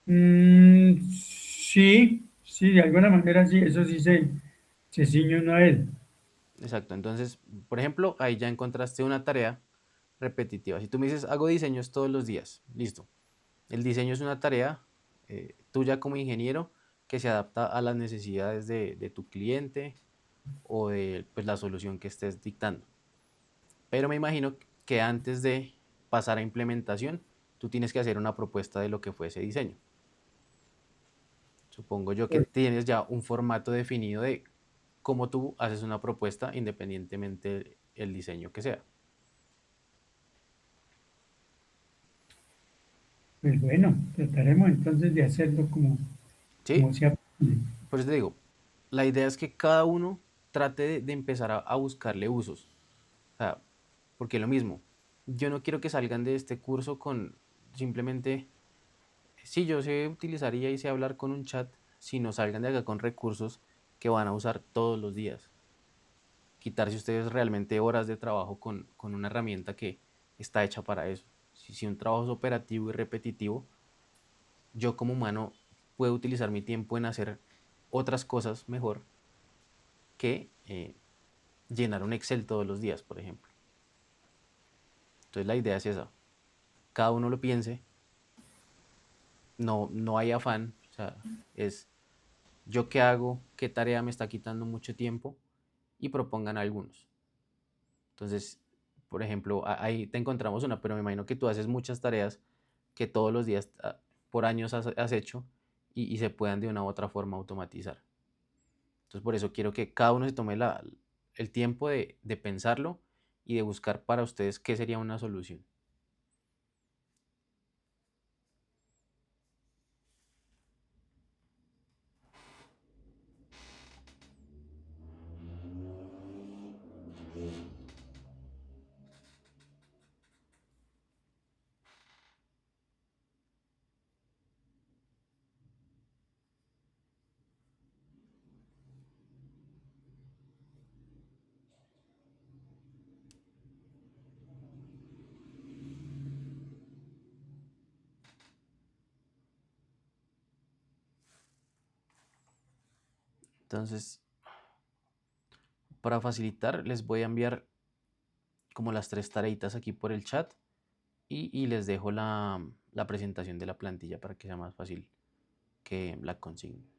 [SPEAKER 2] sí, sí, de alguna manera sí, eso sí se ciñe uno a él.
[SPEAKER 1] Exacto. Entonces, por ejemplo, ahí ya encontraste una tarea repetitiva. Si tú me dices, hago diseños todos los días, listo. El diseño es una tarea tuya como ingeniero que se adapta a las necesidades de tu cliente o de pues, la solución que estés dictando. Pero me imagino que antes de pasar a implementación, tú tienes que hacer una propuesta de lo que fue ese diseño. Supongo yo que tienes ya un formato definido de cómo tú haces una propuesta independientemente el diseño que sea.
[SPEAKER 2] Pues bueno, trataremos entonces de hacerlo como
[SPEAKER 1] ¿Sí?
[SPEAKER 2] sea posible.
[SPEAKER 1] Por eso te digo, la idea es que cada uno trate de empezar a buscarle usos. O sea, porque lo mismo, yo no quiero que salgan de este curso con simplemente, sí, yo sé utilizar y sé hablar con un chat, sino salgan de acá con recursos que van a usar todos los días. Quitarse ustedes realmente horas de trabajo con una herramienta que está hecha para eso. Si un trabajo es operativo y repetitivo, yo como humano puedo utilizar mi tiempo en hacer otras cosas mejor que llenar un Excel todos los días, por ejemplo. Entonces la idea es esa. Cada uno lo piense, no hay afán, o sea, es yo qué hago, qué tarea me está quitando mucho tiempo y propongan algunos. Entonces, por ejemplo, ahí te encontramos una, pero me imagino que tú haces muchas tareas que todos los días por años has hecho y se puedan de una u otra forma automatizar. Entonces, por eso quiero que cada uno se tome el tiempo de pensarlo y de buscar para ustedes qué sería una solución. Entonces, para facilitar, les voy a enviar como las 3 tareitas aquí por el chat y les dejo la presentación de la plantilla para que sea más fácil que la consignen.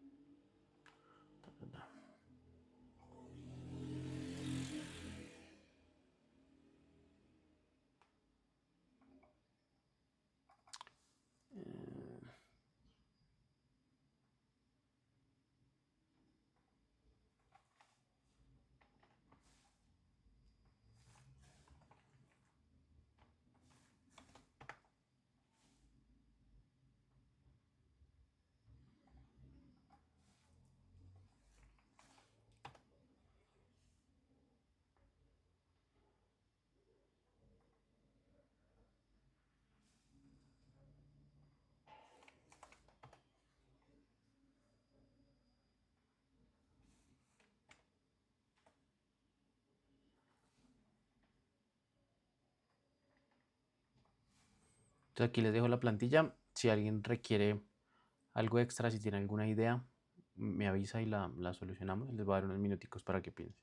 [SPEAKER 1] Entonces aquí les dejo la plantilla. Si alguien requiere algo extra, si tiene alguna idea, me avisa y la solucionamos. Les voy a dar unos minuticos para que piensen.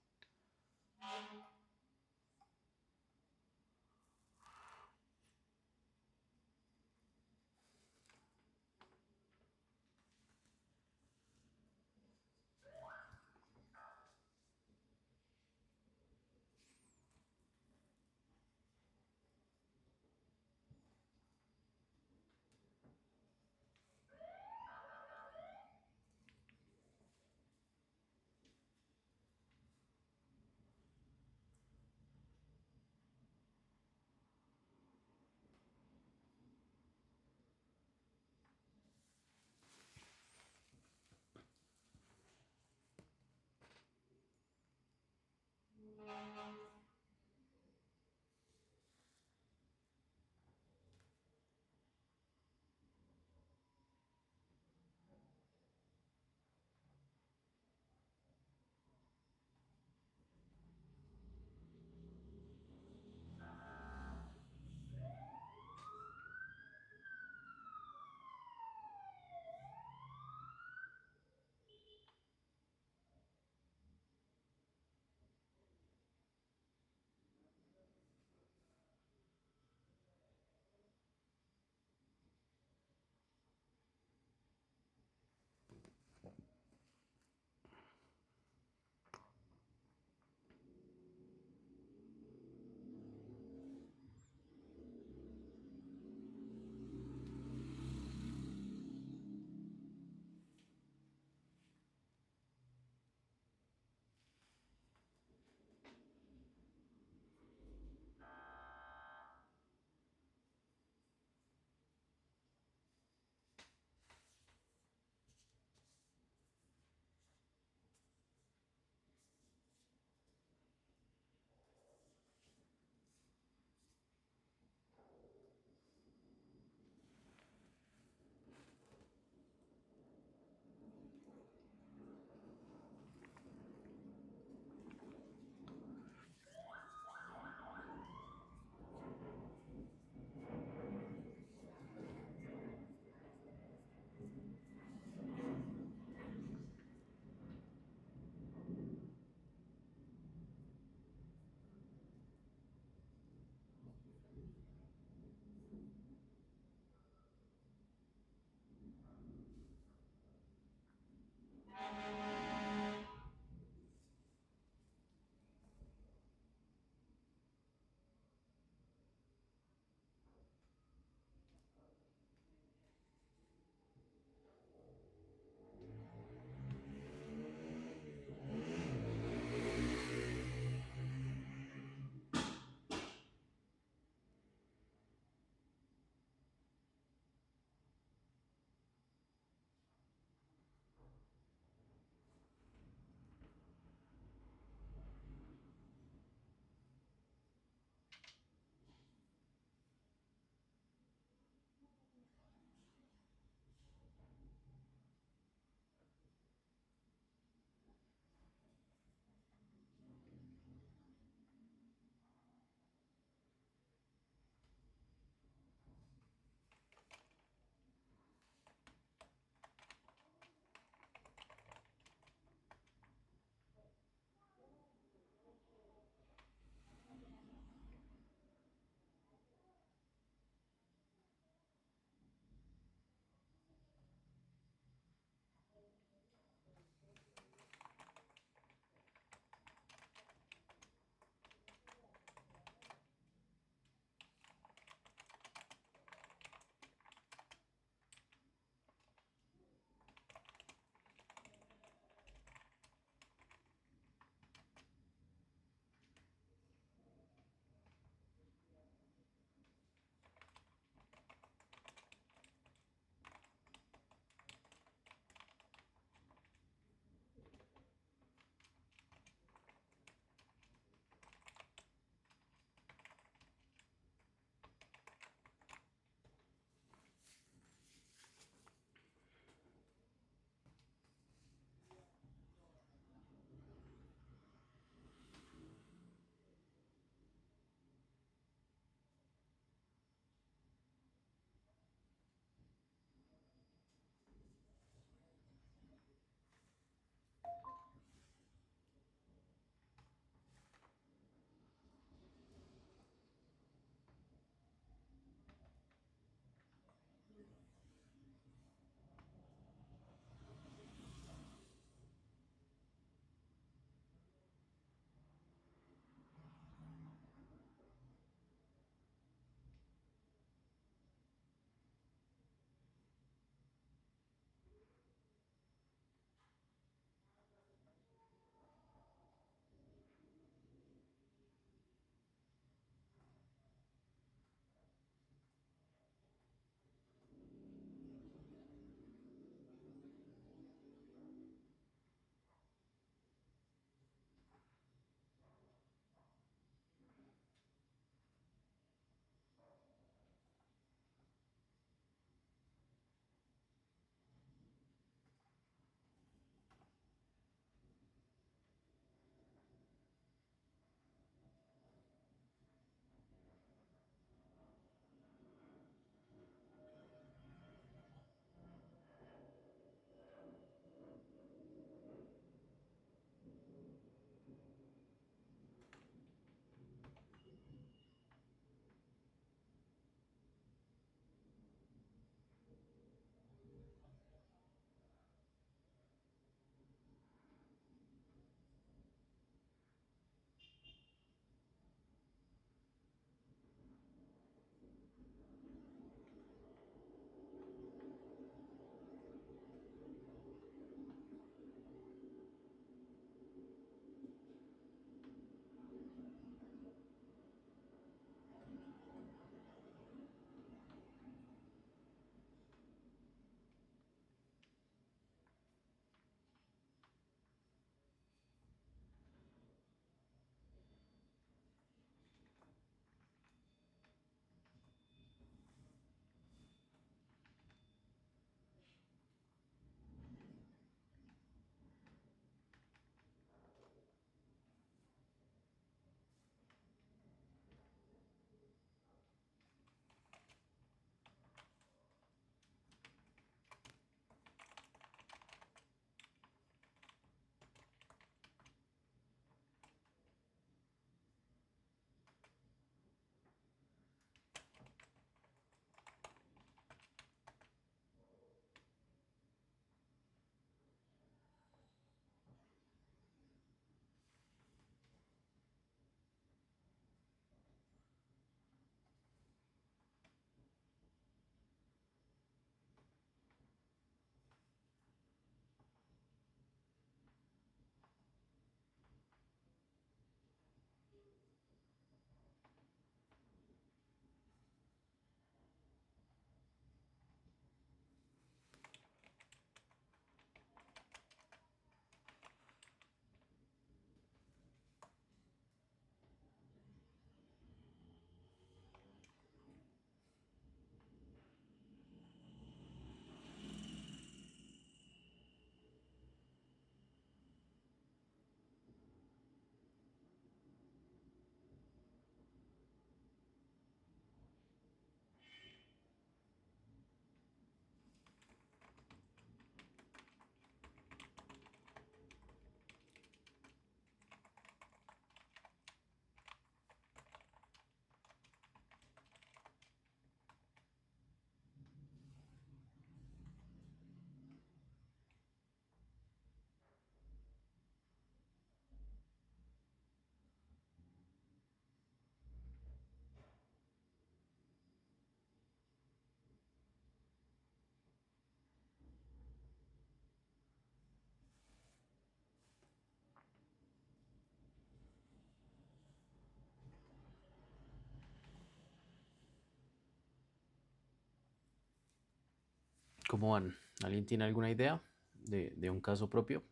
[SPEAKER 1] ¿Cómo van? ¿Alguien tiene alguna idea de un caso propio?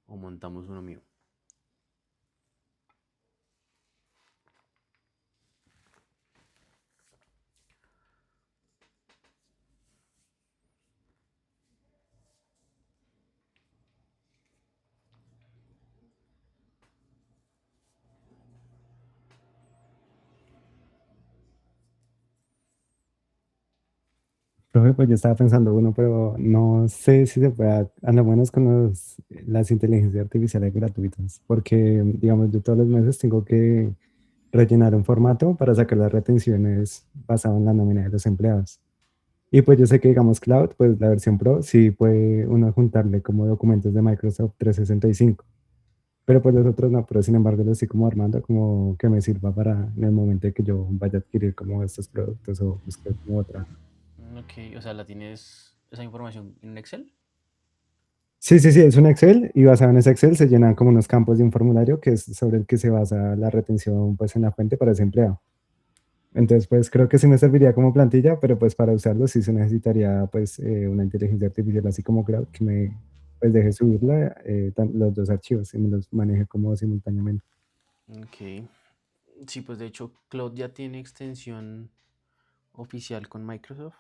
[SPEAKER 1] ¿O montamos uno mío?
[SPEAKER 5] Profe, pues yo estaba pensando uno, pero no sé si se puede, a lo menos con las inteligencias artificiales gratuitas, porque, digamos, yo todos los meses tengo que rellenar un formato para sacar las retenciones basado en la nómina de los empleados. Y pues yo sé que, digamos, Cloud, pues la versión Pro, sí puede uno juntarle como documentos de Microsoft 365, pero pues los otros no, pero sin embargo lo estoy como armando como que me sirva para en el momento de que yo vaya a adquirir como estos productos o buscar como otra.
[SPEAKER 1] Ok, o sea, ¿la tienes esa información en Excel?
[SPEAKER 5] Sí, sí, sí, es un Excel y basado en ese Excel se llenan como unos campos de un formulario que es sobre el que se basa la retención pues en la fuente para ese empleado. Entonces pues creo que sí me serviría como plantilla, pero pues para usarlo sí se necesitaría pues una inteligencia artificial así como Cloud que me pues deje subirla los dos archivos y me los maneje como simultáneamente.
[SPEAKER 1] Ok. Sí, pues de hecho, Cloud ya tiene extensión oficial con Microsoft.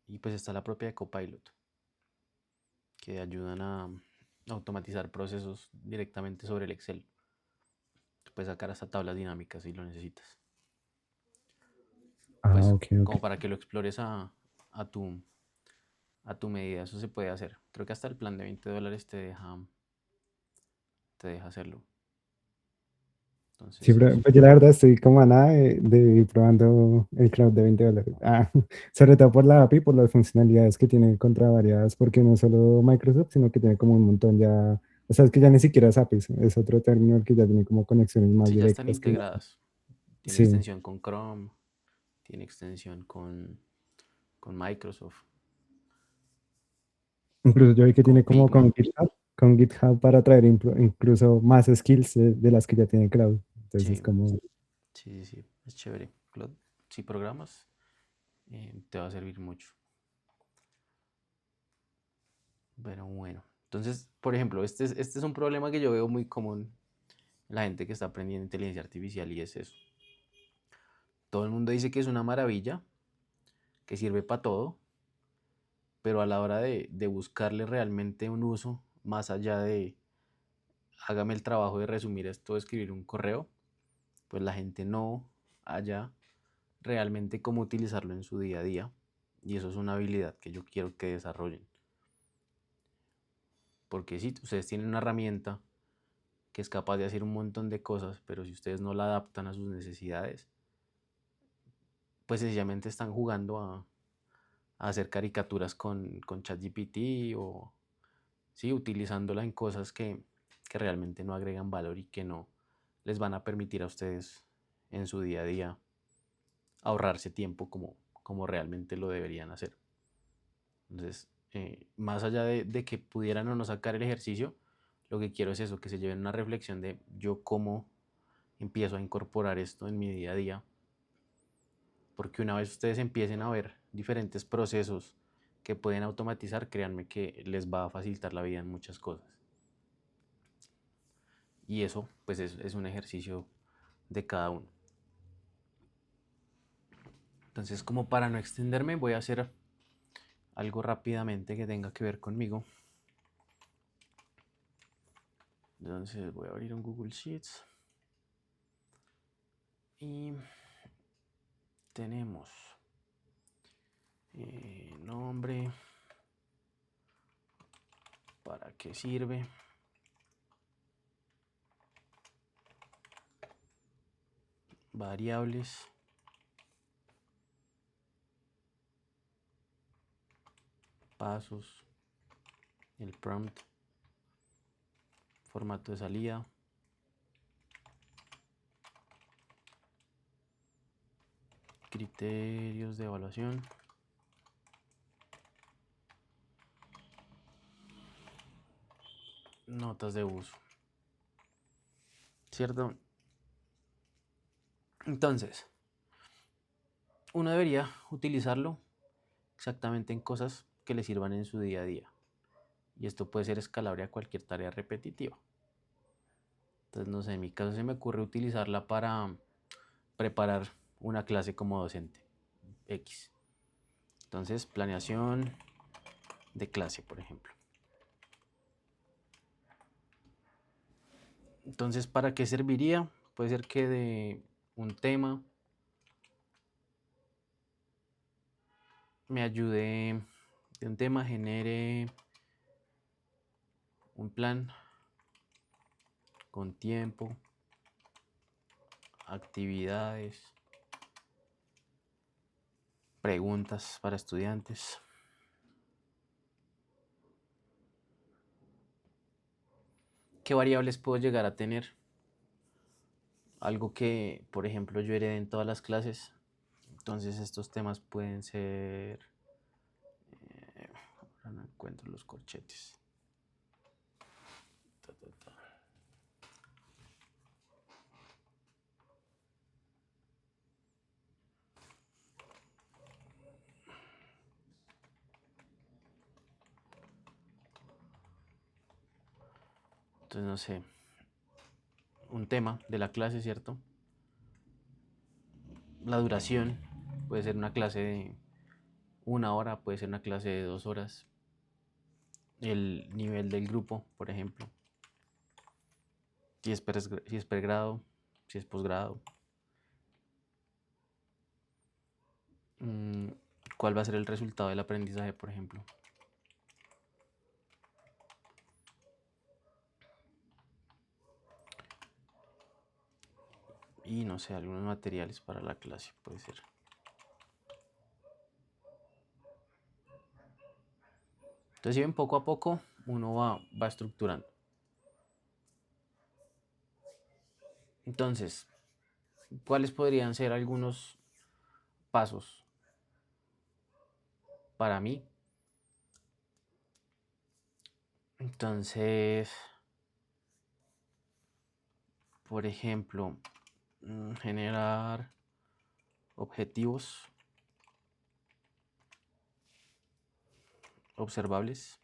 [SPEAKER 1] Y pues está la propia de Copilot, que ayudan a automatizar procesos directamente sobre el Excel. Puedes sacar hasta tablas dinámicas si lo necesitas.
[SPEAKER 5] Ah,
[SPEAKER 1] Pues
[SPEAKER 5] ok, ok.
[SPEAKER 1] como para que lo explores a a tu medida, eso se puede hacer. Creo que hasta el plan de $20 te deja hacerlo.
[SPEAKER 5] Sí,
[SPEAKER 1] Entonces,
[SPEAKER 5] pero
[SPEAKER 1] eso.
[SPEAKER 5] pues yo la verdad estoy como a nada de ir probando el cloud de $20. Ah, sobre todo por la API, por las funcionalidades que tiene contra variadas, porque no solo Microsoft, sino que tiene como un montón ya, o sea, es que ya ni siquiera es APIs, es otro término que ya tiene como conexiones más
[SPEAKER 1] Sí, ya están
[SPEAKER 5] directas que no.
[SPEAKER 1] integradas. Tiene
[SPEAKER 5] Sí,
[SPEAKER 1] extensión con Chrome, tiene extensión con Microsoft,
[SPEAKER 5] incluso yo vi que
[SPEAKER 1] con
[SPEAKER 5] tiene como
[SPEAKER 1] Figma.
[SPEAKER 5] con GitHub para traer incluso más skills de las que ya tiene cloud. Entonces,
[SPEAKER 1] Sí,
[SPEAKER 5] como,
[SPEAKER 1] sí, sí, sí, es chévere. Si programas, te va a servir mucho. Pero bueno, entonces, por ejemplo, este es un problema que yo veo muy común en la gente que está aprendiendo inteligencia artificial y es eso. Todo el mundo dice que es una maravilla, que sirve para todo, pero a la hora de buscarle realmente un uso, más allá de hágame el trabajo de resumir esto, de escribir un correo, pues la gente no haya realmente cómo utilizarlo en su día a día. Y eso es una habilidad que yo quiero que desarrollen. Porque si ustedes tienen una herramienta que es capaz de hacer un montón de cosas, pero si ustedes no la adaptan a sus necesidades, pues sencillamente están jugando a hacer caricaturas con ChatGPT o sí, utilizándola en cosas que realmente no agregan valor y que no les van a permitir a ustedes en su día a día ahorrarse tiempo como realmente lo deberían hacer. Entonces, más allá de que pudieran o no sacar el ejercicio, lo que quiero es eso, que se lleven una reflexión de yo cómo empiezo a incorporar esto en mi día a día, porque una vez ustedes empiecen a ver diferentes procesos que pueden automatizar, créanme que les va a facilitar la vida en muchas cosas. Y eso, pues es un ejercicio de cada uno. Entonces, como para no extenderme, voy a hacer algo rápidamente que tenga que ver conmigo. Entonces, voy a abrir un Google Sheets y tenemos nombre, para qué sirve, variables, pasos, el prompt, formato de salida, criterios de evaluación, notas de uso, ¿cierto? Entonces, uno debería utilizarlo exactamente en cosas que le sirvan en su día a día. Y esto puede ser escalable a cualquier tarea repetitiva. Entonces, no sé, en mi caso se me ocurre utilizarla para preparar una clase como docente X. Entonces, planeación de clase, por ejemplo. Entonces, ¿para qué serviría? Puede ser que de un tema me ayude, de un tema genere un plan con tiempo, actividades, preguntas para estudiantes. ¿Qué variables puedo llegar a tener? Algo que, por ejemplo, yo heredé en todas las clases. Entonces estos temas pueden ser... ahora no encuentro los corchetes. Ta, ta, ta. Entonces, no sé, un tema de la clase, ¿cierto? La duración puede ser una clase de 1 hora, puede ser una clase de 2 horas. El nivel del grupo, por ejemplo. Si es pregrado, si es posgrado. ¿Cuál va a ser el resultado del aprendizaje, por ejemplo? Y no sé, algunos materiales para la clase, puede ser. Entonces, si ven, poco a poco uno va estructurando. Entonces, ¿cuáles podrían ser algunos pasos para mí? Entonces, por ejemplo, generar objetivos observables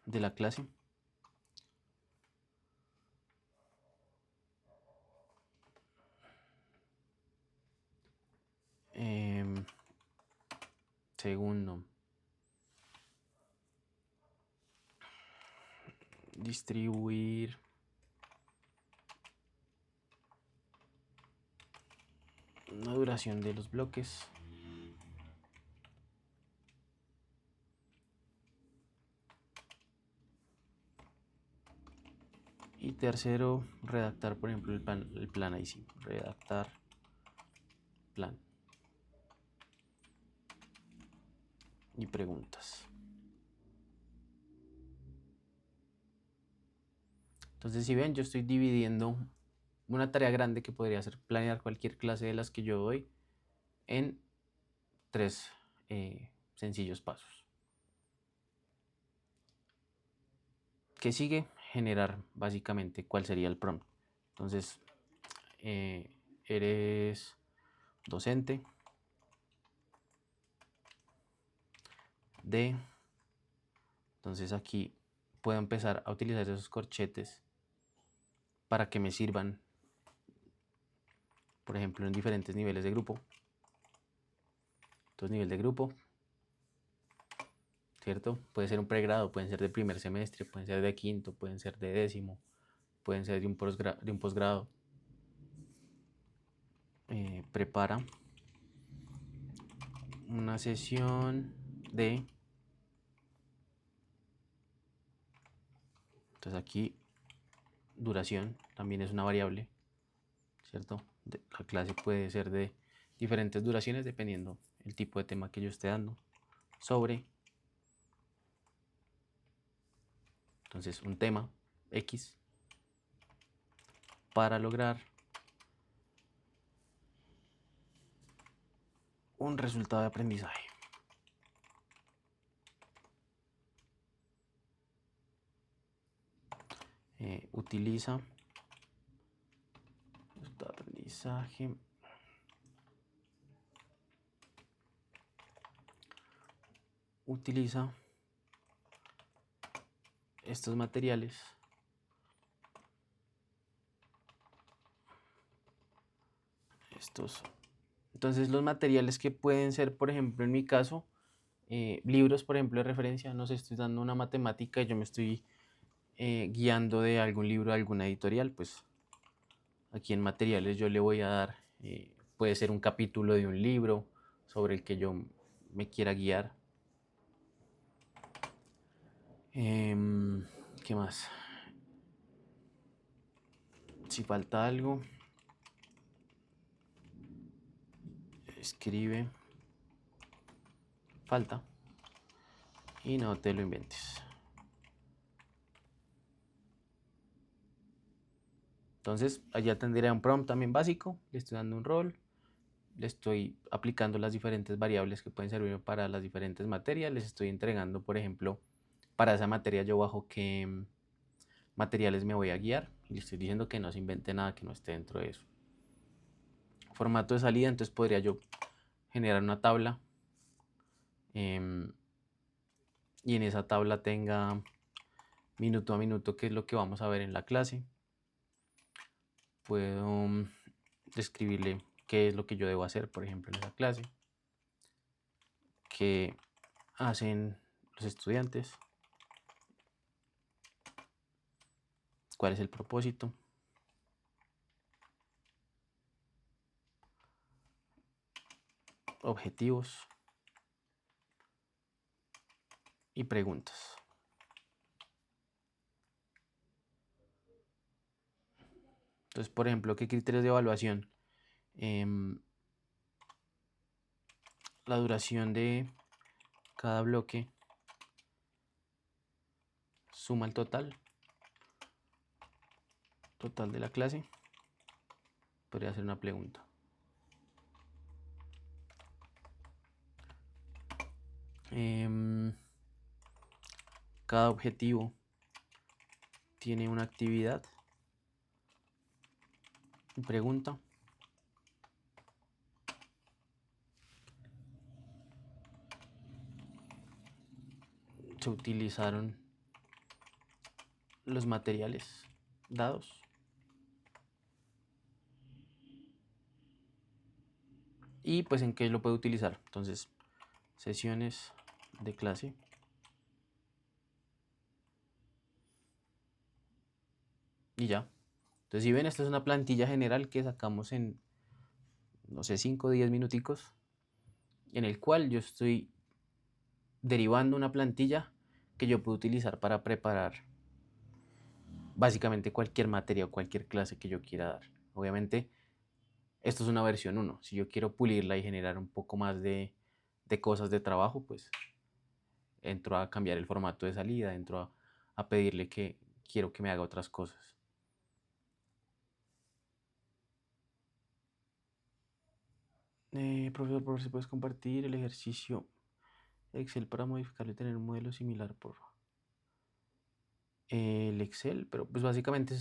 [SPEAKER 1] de la clase. Segundo, distribuir una duración de los bloques. Y tercero, redactar, por ejemplo, el plan ahí sí, redactar plan y preguntas. Entonces, si ven, yo estoy dividiendo una tarea grande que podría ser planear cualquier clase de las que yo doy en 3 sencillos pasos. ¿Qué sigue? Generar básicamente cuál sería el prompt. Entonces, eres docente de... Entonces aquí puedo empezar a utilizar esos corchetes para que me sirvan, por ejemplo, en diferentes niveles de grupo. Entonces, nivel de grupo, ¿cierto? Puede ser un pregrado, pueden ser de primer semestre, pueden ser de quinto, pueden ser de décimo, pueden ser de un posgrado. Prepara una sesión de... Entonces aquí duración también es una variable, ¿cierto? La clase puede ser de diferentes duraciones dependiendo el tipo de tema que yo esté dando. Sobre, entonces, un tema X para lograr un resultado de aprendizaje. Utiliza resultado de aprendizaje utiliza estos materiales entonces los materiales que pueden ser, por ejemplo, en mi caso, libros, por ejemplo, de referencia, no sé, estoy dando una matemática y yo me estoy guiando de algún libro, de alguna editorial, pues aquí en materiales yo le voy a dar, puede ser un capítulo de un libro sobre el que yo me quiera guiar. ¿Qué más? Si falta algo, escribe, falta, y no te lo inventes. Entonces, allá tendría un prompt también básico, le estoy dando un rol, le estoy aplicando las diferentes variables que pueden servir para las diferentes materias, les estoy entregando, por ejemplo, para esa materia yo bajo qué materiales me voy a guiar y le estoy diciendo que no se invente nada que no esté dentro de eso. Formato de salida, entonces podría yo generar una tabla y en esa tabla tenga minuto a minuto qué es lo que vamos a ver en la clase. Puedo describirle qué es lo que yo debo hacer, por ejemplo, en esa clase, qué hacen los estudiantes, cuál es el propósito, objetivos y preguntas. Entonces, por ejemplo, ¿qué criterios de evaluación? La duración de cada bloque suma el total de la clase. Podría hacer una pregunta. Cada objetivo tiene una actividad. Pregunta. Se utilizaron los materiales dados. Y pues en qué lo puedo utilizar. Entonces, sesiones de clase. Y ya. Entonces, si ven, esta es una plantilla general que sacamos en, no sé, 5 o 10 minuticos, en el cual yo estoy derivando una plantilla que yo puedo utilizar para preparar básicamente cualquier materia o cualquier clase que yo quiera dar. Obviamente, esto es una versión 1. Si yo quiero pulirla y generar un poco más de cosas de trabajo, pues entro a cambiar el formato de salida, entro a pedirle que quiero que me haga otras cosas. Profesor, si puedes compartir el ejercicio Excel para modificarlo y tener un modelo similar, por favor. El Excel, pero pues básicamente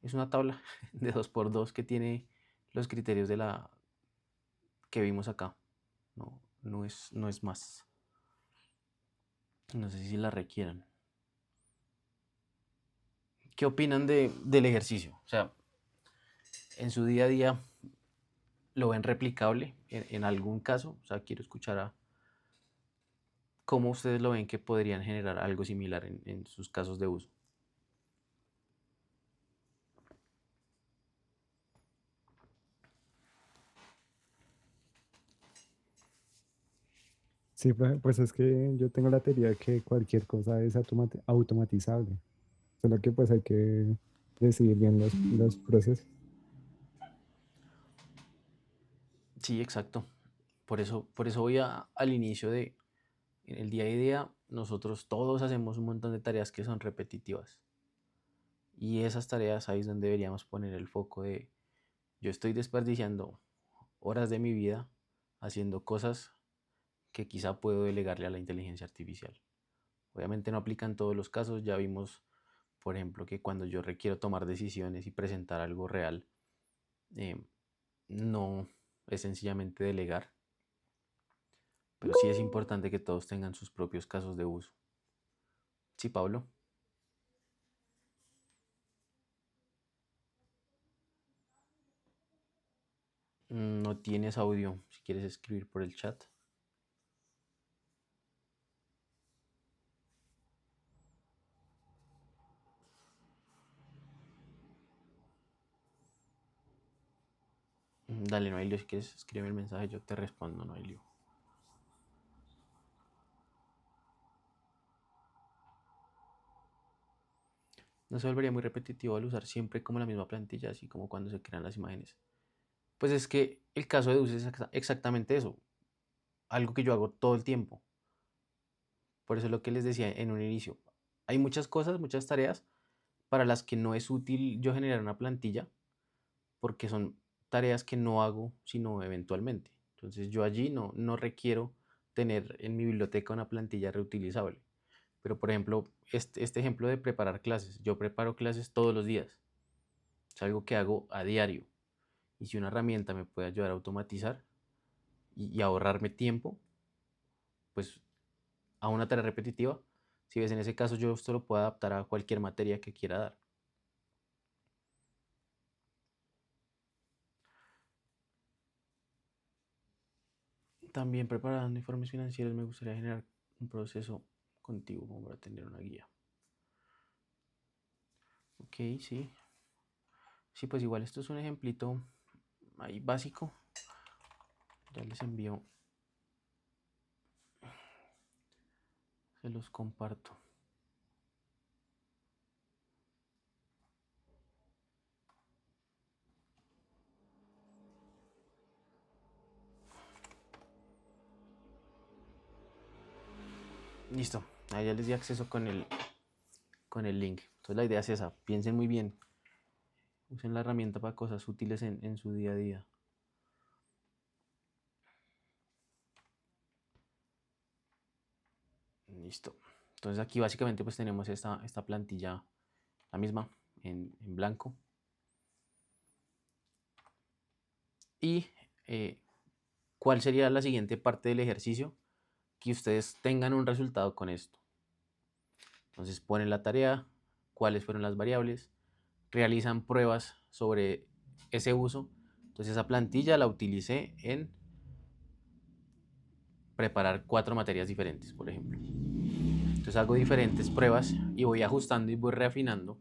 [SPEAKER 1] es una tabla de 2x2 que tiene los criterios de la que vimos acá. No es más. No sé si la requieran. ¿Qué opinan del ejercicio? O sea, en su día a día, ¿lo ven replicable en algún caso? O sea, quiero escuchar a cómo ustedes lo ven que podrían generar algo similar en sus casos de uso.
[SPEAKER 5] Sí, pues es que yo tengo la teoría de que cualquier cosa es automatizable, solo que pues hay que decidir bien los procesos.
[SPEAKER 1] Sí, exacto. Por eso voy al inicio en el día a día, nosotros todos hacemos un montón de tareas que son repetitivas. Y esas tareas ahí es donde deberíamos poner el foco de yo estoy desperdiciando horas de mi vida haciendo cosas que quizá puedo delegarle a la inteligencia artificial. Obviamente no aplica en todos los casos, ya vimos, por ejemplo, que cuando yo requiero tomar decisiones y presentar algo real, no es sencillamente delegar, pero sí es importante que todos tengan sus propios casos de uso. Sí, Pablo. No tienes audio, si quieres escribir por el chat. Dale, Noelio, si quieres escribir el mensaje, yo te respondo, Noelio. No se volvería muy repetitivo al usar siempre como la misma plantilla, así como cuando se crean las imágenes. Pues es que el caso de uso es exactamente eso, algo que yo hago todo el tiempo. Por eso es lo que les decía en un inicio. Hay muchas cosas, muchas tareas para las que no es útil yo generar una plantilla, porque son tareas que no hago sino eventualmente. Entonces yo allí no requiero tener en mi biblioteca una plantilla reutilizable. Pero por ejemplo, este ejemplo de preparar clases, yo preparo clases todos los días. Es algo que hago a diario. Y si una herramienta me puede ayudar a automatizar y ahorrarme tiempo, pues a una tarea repetitiva, si ves en ese caso yo esto lo puedo adaptar a cualquier materia que quiera dar. También preparando informes financieros me gustaría generar un proceso contigo como para tener una guía. Ok, sí. Sí, pues igual esto es un ejemplito ahí básico. Ya les envío. Se los comparto. Listo. Ahí ya les di acceso con el link. Entonces la idea es esa. Piensen muy bien. Usen la herramienta para cosas útiles en su día a día. Listo. Entonces aquí básicamente pues tenemos esta plantilla, la misma, en blanco. Y ¿cuál sería la siguiente parte del ejercicio? Que ustedes tengan un resultado con esto. Entonces ponen la tarea, cuáles fueron las variables, realizan pruebas sobre ese uso. Entonces esa plantilla la utilicé en preparar 4 materias diferentes, por ejemplo. Entonces hago diferentes pruebas y voy ajustando y voy reafinando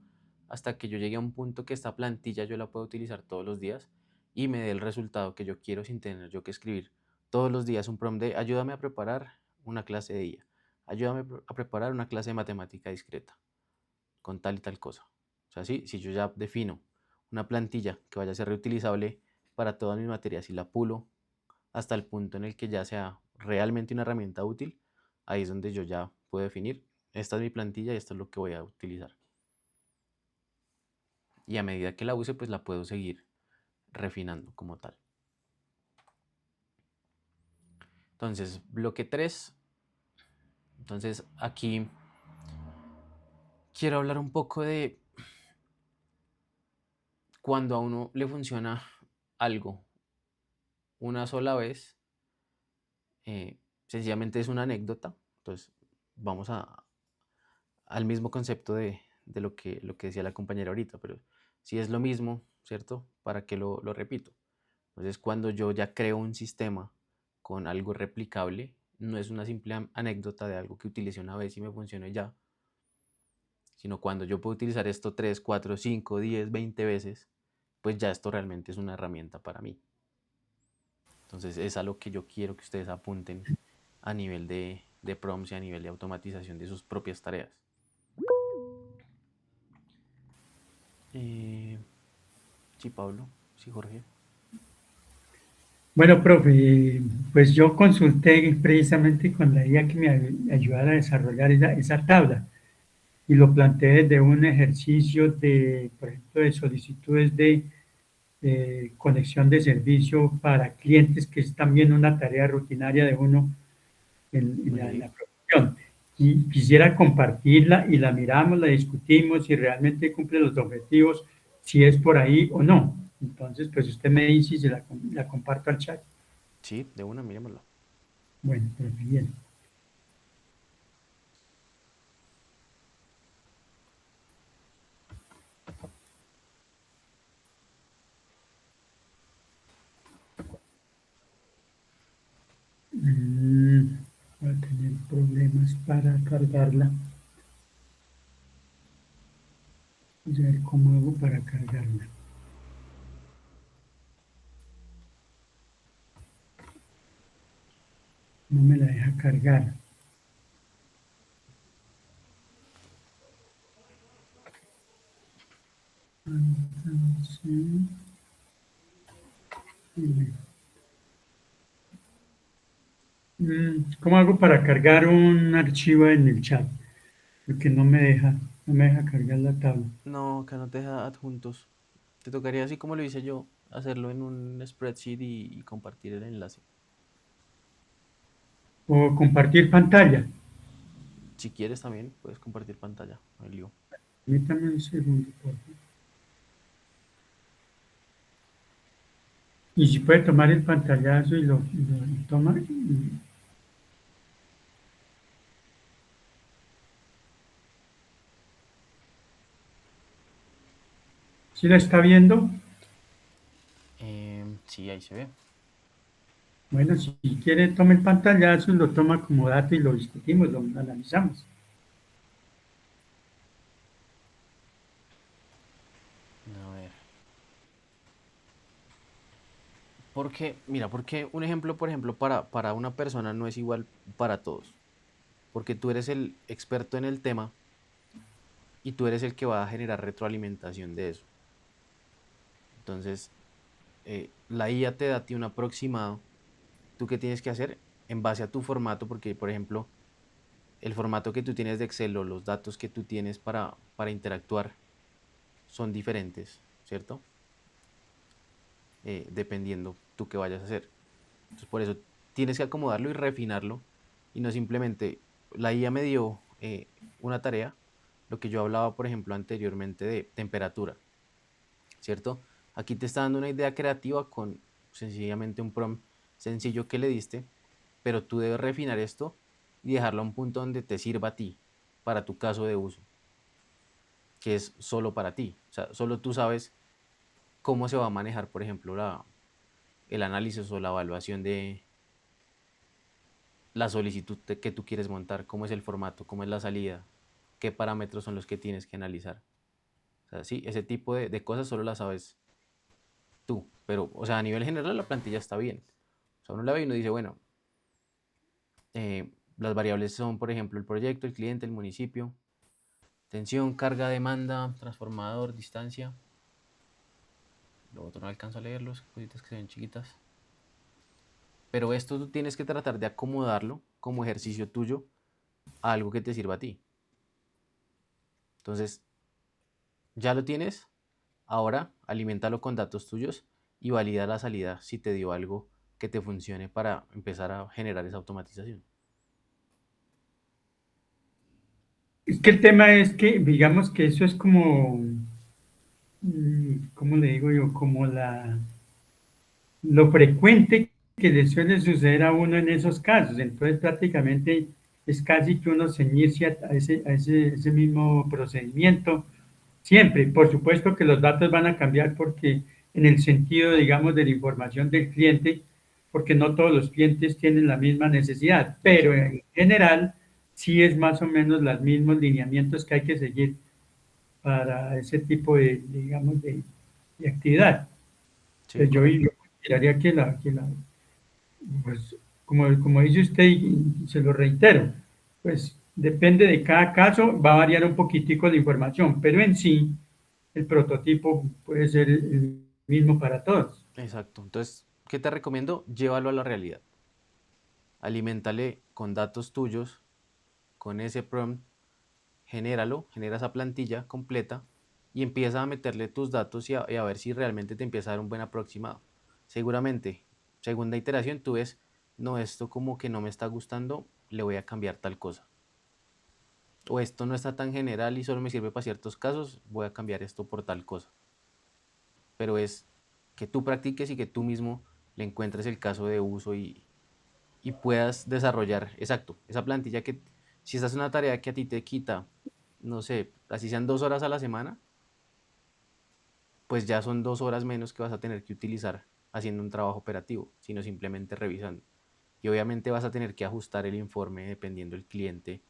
[SPEAKER 1] hasta que yo llegue a un punto que esta plantilla yo la puedo utilizar todos los días y me dé el resultado que yo quiero sin tener yo que escribir todos los días un prompt de ayúdame a preparar una clase de IA, ayúdame a preparar una clase de matemática discreta con tal y tal cosa. O sea, si yo ya defino una plantilla que vaya a ser reutilizable para todas mis materias y la pulo hasta el punto en el que ya sea realmente una herramienta útil, ahí es donde yo ya puedo definir, esta es mi plantilla y esto es lo que voy a utilizar. Y a medida que la use, pues la puedo seguir refinando como tal. Entonces, bloque 3. Entonces, aquí quiero hablar un poco de cuando a uno le funciona algo una sola vez, sencillamente es una anécdota. Entonces, vamos al mismo concepto de lo que decía la compañera ahorita, pero si es lo mismo, ¿cierto? ¿Para qué lo repito? Entonces, cuando yo ya creo un sistema con algo replicable, no es una simple anécdota de algo que utilicé una vez y me funcionó y ya, sino cuando yo puedo utilizar esto 3, 4, 5, 10, 20 veces, pues ya esto realmente es una herramienta para mí. Entonces, es a lo que yo quiero que ustedes apunten a nivel de prompts y a nivel de automatización de sus propias tareas. Sí, Pablo. Sí, Jorge.
[SPEAKER 2] Bueno, profe, pues yo consulté precisamente con la IA que me ayudara a desarrollar esa tabla y lo planteé desde un ejercicio de, por ejemplo, de solicitudes de conexión de servicio para clientes, que es también una tarea rutinaria de uno en la profesión. Y quisiera compartirla y la miramos, la discutimos, si realmente cumple los objetivos, si es por ahí o no. Entonces, pues usted me dice si la comparto al chat.
[SPEAKER 1] Sí, de una, miremoslo.
[SPEAKER 2] Bueno, pero bien. Voy a tener problemas para cargarla. Vamos a ver cómo hago para cargarla. No me la deja cargar. Entonces, ¿cómo hago para cargar un archivo en el chat? Porque no me deja cargar la tabla.
[SPEAKER 1] No, acá no te deja adjuntos. Te tocaría así como lo hice yo, hacerlo en un spreadsheet y compartir el enlace.
[SPEAKER 2] O compartir pantalla.
[SPEAKER 1] Si quieres también puedes compartir pantalla. No hay lío.
[SPEAKER 2] Permítame un segundo, por favor. Y si puede tomar el pantallazo y lo toma. ¿Sí la está viendo?
[SPEAKER 1] Sí, ahí se ve.
[SPEAKER 2] Bueno, si quiere, tome el pantallazo y lo toma como dato y lo discutimos, lo analizamos.
[SPEAKER 1] A ver. Porque, mira, porque un ejemplo, por ejemplo, para una persona no es igual para todos. Porque tú eres el experto en el tema y tú eres el que va a generar retroalimentación de eso. Entonces, la IA te da a ti un aproximado. ¿Tú qué tienes que hacer? En base a tu formato, porque, por ejemplo, el formato que tú tienes de Excel o los datos que tú tienes para interactuar son diferentes, ¿cierto? Dependiendo tú qué vayas a hacer. Entonces, por eso tienes que acomodarlo y refinarlo y no simplemente la IA me dio una tarea, lo que yo hablaba, por ejemplo, anteriormente de temperatura, ¿cierto? Aquí te está dando una idea creativa con sencillamente un prompt sencillo que le diste, pero tú debes refinar esto y dejarlo a un punto donde te sirva a ti, para tu caso de uso, que es solo para ti. O sea, solo tú sabes cómo se va a manejar, por ejemplo, el análisis o la evaluación de la solicitud que tú quieres montar, cómo es el formato, cómo es la salida, qué parámetros son los que tienes que analizar. O sea, sí, ese tipo de cosas solo las sabes tú, pero, o sea, a nivel general la plantilla está bien. O sea, uno la ve y uno dice, bueno, las variables son, por ejemplo, el proyecto, el cliente, el municipio, tensión, carga, demanda, transformador, distancia. Lo otro no alcanzo a leerlos, cositas que se ven chiquitas. Pero esto tú tienes que tratar de acomodarlo como ejercicio tuyo a algo que te sirva a ti. Entonces, ya lo tienes, ahora aliméntalo con datos tuyos y valida la salida si te dio algo que te funcione para empezar a generar esa automatización.
[SPEAKER 2] Es que el tema es que, digamos que eso es como, ¿cómo le digo yo? Como lo frecuente que le suele suceder a uno en esos casos. Entonces, prácticamente es casi que uno ceñirse ese mismo procedimiento siempre. Por supuesto que los datos van a cambiar porque en el sentido, digamos, de la información del cliente, porque no todos los clientes tienen la misma necesidad, pero
[SPEAKER 1] Exacto.
[SPEAKER 2] en general sí es más o menos los mismos lineamientos que hay que seguir para ese tipo de, digamos, de actividad.
[SPEAKER 1] Sí,
[SPEAKER 2] Yo
[SPEAKER 1] correcto.
[SPEAKER 2] consideraría pues, como dice usted, y se lo reitero, pues depende de cada caso, va a variar un poquitico la información, pero en sí el prototipo puede ser el mismo para todos.
[SPEAKER 1] Exacto. Entonces, ¿qué te recomiendo? Llévalo a la realidad. Aliméntale con datos tuyos, con ese prompt, genéralo, genera esa plantilla completa y empieza a meterle tus datos y a ver si realmente te empieza a dar un buen aproximado. Seguramente, segunda iteración, tú ves, no, esto como que no me está gustando, le voy a cambiar tal cosa. O esto no está tan general y solo me sirve para ciertos casos, voy a cambiar esto por tal cosa. Pero es que tú practiques y que tú mismo le encuentres el caso de uso y puedas desarrollar, exacto, esa plantilla que, si esta es una tarea que a ti te quita, no sé, así sean 2 horas a la semana, pues ya son 2 horas menos que vas a tener que utilizar haciendo un trabajo operativo, sino simplemente revisando. Y obviamente vas a tener que ajustar el informe dependiendo del cliente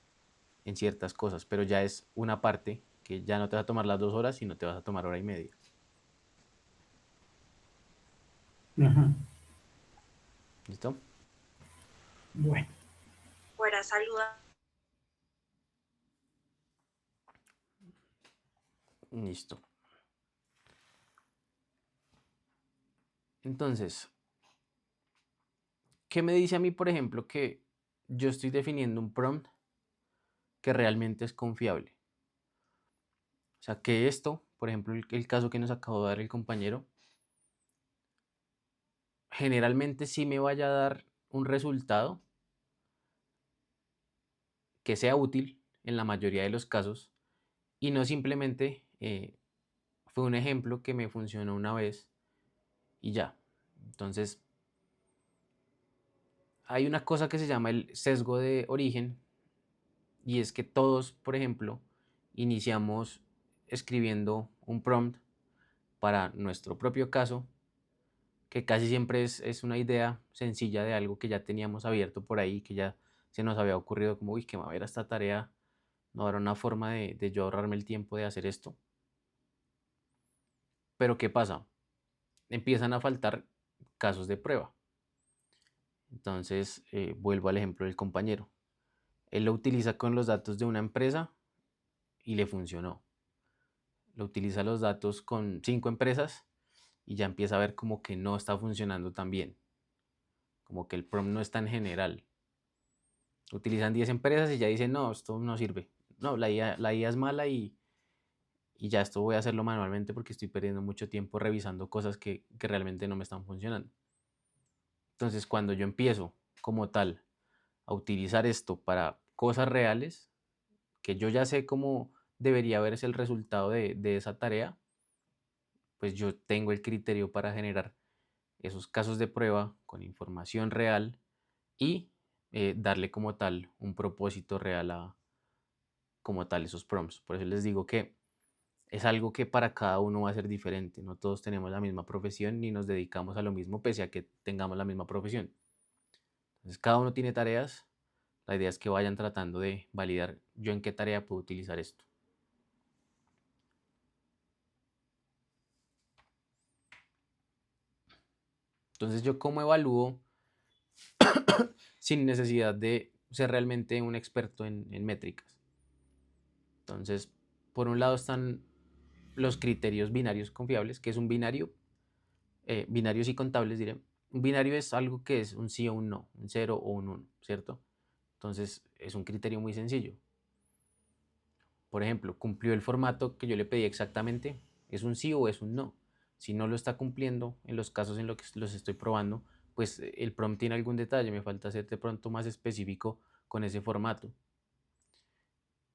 [SPEAKER 1] en ciertas cosas, pero ya es una parte que ya no te va a tomar las 2 horas, sino te vas a tomar hora y media.
[SPEAKER 2] Ajá.
[SPEAKER 1] ¿Listo?
[SPEAKER 2] Bueno,
[SPEAKER 6] Fuera saluda.
[SPEAKER 1] Listo. Entonces, ¿qué me dice a mí, por ejemplo, que yo estoy definiendo un prompt que realmente es confiable? O sea, que esto, por ejemplo, el caso que nos acabó de dar el compañero, generalmente sí me vaya a dar un resultado que sea útil en la mayoría de los casos y no simplemente fue un ejemplo que me funcionó una vez y ya. Entonces, hay una cosa que se llama el sesgo de origen y es que todos, por ejemplo, iniciamos escribiendo un prompt para nuestro propio caso, que casi siempre es una idea sencilla de algo que ya teníamos abierto por ahí, que ya se nos había ocurrido como, uy, que me va a ver esta tarea, no habrá una forma de yo ahorrarme el tiempo de hacer esto. Pero ¿qué pasa? Empiezan a faltar casos de prueba. Entonces, vuelvo al ejemplo del compañero. Él lo utiliza con los datos de una empresa y le funcionó. Lo utiliza los datos con 5 empresas y ya empieza a ver como que no está funcionando tan bien. Como que el prompt no es tan general. Utilizan 10 empresas y ya dicen, no, esto no sirve. No, la IA es mala y ya esto voy a hacerlo manualmente porque estoy perdiendo mucho tiempo revisando cosas que realmente no me están funcionando. Entonces, cuando yo empiezo como tal a utilizar esto para cosas reales, que yo ya sé cómo debería verse el resultado de esa tarea, pues yo tengo el criterio para generar esos casos de prueba con información real y darle como tal un propósito real a como tal esos prompts. Por eso les digo que es algo que para cada uno va a ser diferente. No todos tenemos la misma profesión ni nos dedicamos a lo mismo pese a que tengamos la misma profesión. Entonces cada uno tiene tareas. La idea es que vayan tratando de validar yo en qué tarea puedo utilizar esto. Entonces yo cómo evalúo sin necesidad de ser realmente un experto en métricas. Entonces, por un lado están los criterios binarios confiables, que es un binario, binarios y contables diré. Un binario es algo que es un sí o un no, un 0 o un 1, ¿cierto? Entonces es un criterio muy sencillo. Por ejemplo, ¿cumplió el formato que yo le pedí exactamente? ¿Es un sí o es un no? Si no lo está cumpliendo en los casos en los que los estoy probando, pues el prompt tiene algún detalle, me falta ser de pronto más específico con ese formato.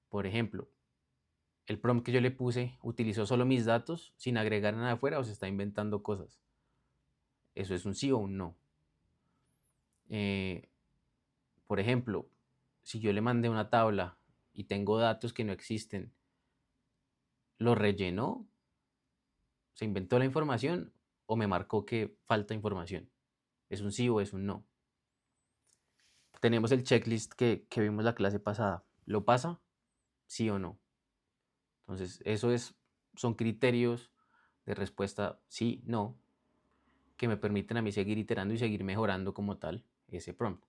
[SPEAKER 1] Por ejemplo, el prompt que yo le puse utilizó solo mis datos sin agregar nada afuera o se está inventando cosas. Eso es un sí o un no. Eh, por ejemplo, si yo le mandé una tabla y tengo datos que no existen, ¿lo rellenó? ¿Se inventó la información o me marcó que falta información? ¿Es un sí o es un no? Tenemos el checklist que vimos la clase pasada. ¿Lo pasa? ¿Sí o no? Entonces, son criterios de respuesta sí, no, que me permiten a mí seguir iterando y seguir mejorando como tal ese prompt.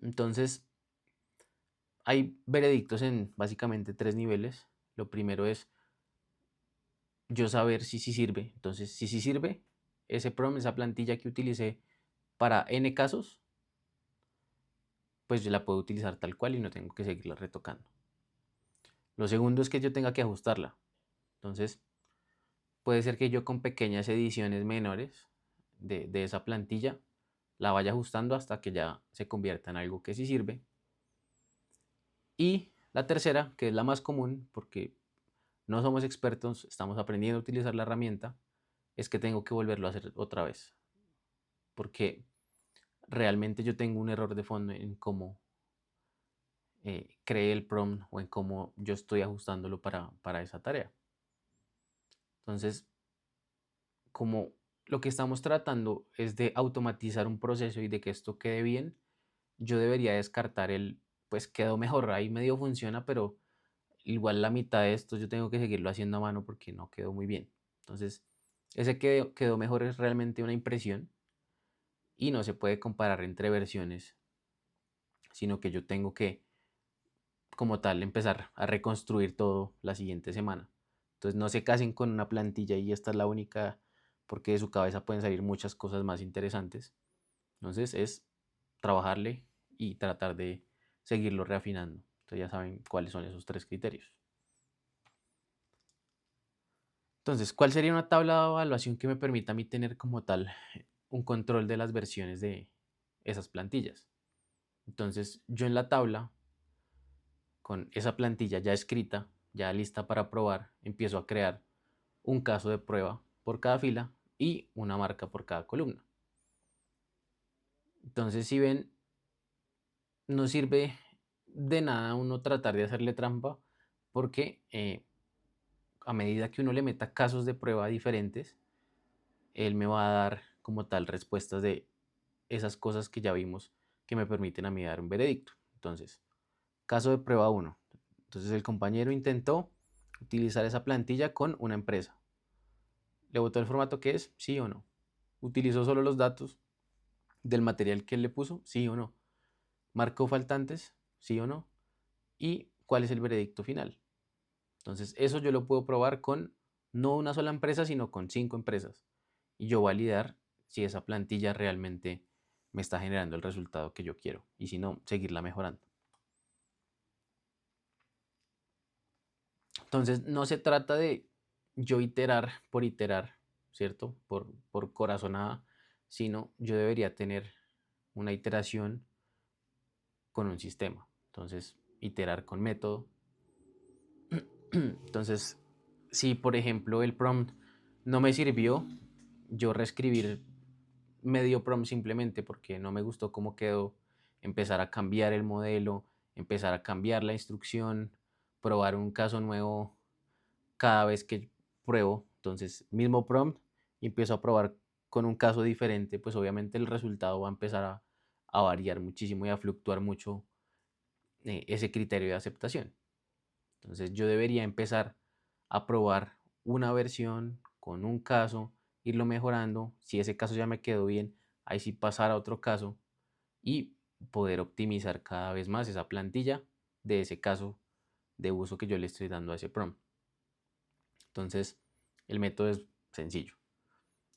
[SPEAKER 1] Entonces, hay veredictos en básicamente 3 niveles. Lo primero es yo saber si sí sirve. Entonces, si sí sirve, ese prompt, esa plantilla que utilicé para N casos, pues yo la puedo utilizar tal cual y no tengo que seguirla retocando. Lo segundo es que yo tenga que ajustarla. Entonces, puede ser que yo con pequeñas ediciones menores de esa plantilla la vaya ajustando hasta que ya se convierta en algo que sí sirve. Y la tercera, que es la más común, porque no somos expertos, estamos aprendiendo a utilizar la herramienta, es que tengo que volverlo a hacer otra vez. Porque realmente yo tengo un error de fondo en cómo creé el prompt o en cómo yo estoy ajustándolo para esa tarea. Entonces, como lo que estamos tratando es de automatizar un proceso y de que esto quede bien, yo debería descartar pues quedó mejor, ahí medio funciona, pero igual la mitad de esto yo tengo que seguirlo haciendo a mano porque no quedó muy bien. Entonces, ese quedó mejor es realmente una impresión y no se puede comparar entre versiones, sino que yo tengo que, como tal, empezar a reconstruir todo la siguiente semana. Entonces, no se casen con una plantilla y esta es la única, porque de su cabeza pueden salir muchas cosas más interesantes. Entonces, es trabajarle y tratar de seguirlo reafinando. Entonces, ya saben cuáles son esos 3 criterios. Entonces, ¿cuál sería una tabla de evaluación que me permita a mí tener como tal un control de las versiones de esas plantillas? Entonces, yo en la tabla, con esa plantilla ya escrita, ya lista para probar, empiezo a crear un caso de prueba por cada fila y una marca por cada columna. Entonces, si ven, no sirve de nada uno tratar de hacerle trampa porque a medida que uno le meta casos de prueba diferentes, él me va a dar como tal respuestas de esas cosas que ya vimos que me permiten a mí dar un veredicto. Entonces, caso de prueba 1. Entonces el compañero intentó utilizar esa plantilla con una empresa. ¿Le botó el formato que es? Sí o no. ¿Utilizó solo los datos del material que él le puso? Sí o no. ¿Marcó faltantes? Sí o no. ¿Y cuál es el veredicto final? Entonces eso yo lo puedo probar con no una sola empresa, sino con 5 empresas. Y yo validar si esa plantilla realmente me está generando el resultado que yo quiero. Y si no, seguirla mejorando. Entonces no se trata de yo iterar, ¿cierto? Por corazonada, sino yo debería tener una iteración con un sistema. Entonces, iterar con método. Entonces, si por ejemplo el prompt no me sirvió, yo reescribir medio prompt simplemente porque no me gustó cómo quedó, empezar a cambiar el modelo, empezar a cambiar la instrucción, probar un caso nuevo cada vez que pruebo. Entonces, mismo prompt y empiezo a probar con un caso diferente, pues obviamente el resultado va a empezar a variar muchísimo y a fluctuar mucho ese criterio de aceptación. Entonces, yo debería empezar a probar una versión con un caso, irlo mejorando. Si ese caso ya me quedó bien, ahí sí pasar a otro caso y poder optimizar cada vez más esa plantilla de ese caso de uso que yo le estoy dando a ese prompt. Entonces, el método es sencillo.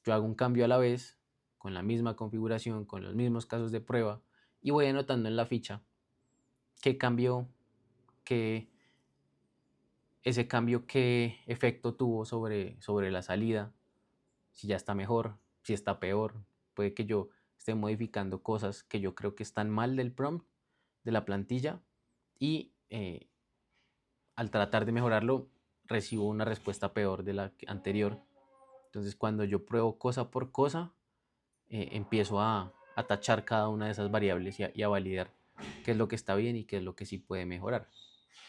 [SPEAKER 1] Yo hago un cambio a la vez, con la misma configuración, con los mismos casos de prueba, y voy anotando en la ficha qué cambió, qué, ese cambio qué efecto tuvo sobre la salida, si ya está mejor, si está peor. Puede que yo esté modificando cosas que yo creo que están mal del prompt, de la plantilla, y al tratar de mejorarlo, recibo una respuesta peor de la anterior. Entonces, cuando yo pruebo cosa por cosa, empiezo a tachar cada una de esas variables y a validar qué es lo que está bien y qué es lo que sí puede mejorar.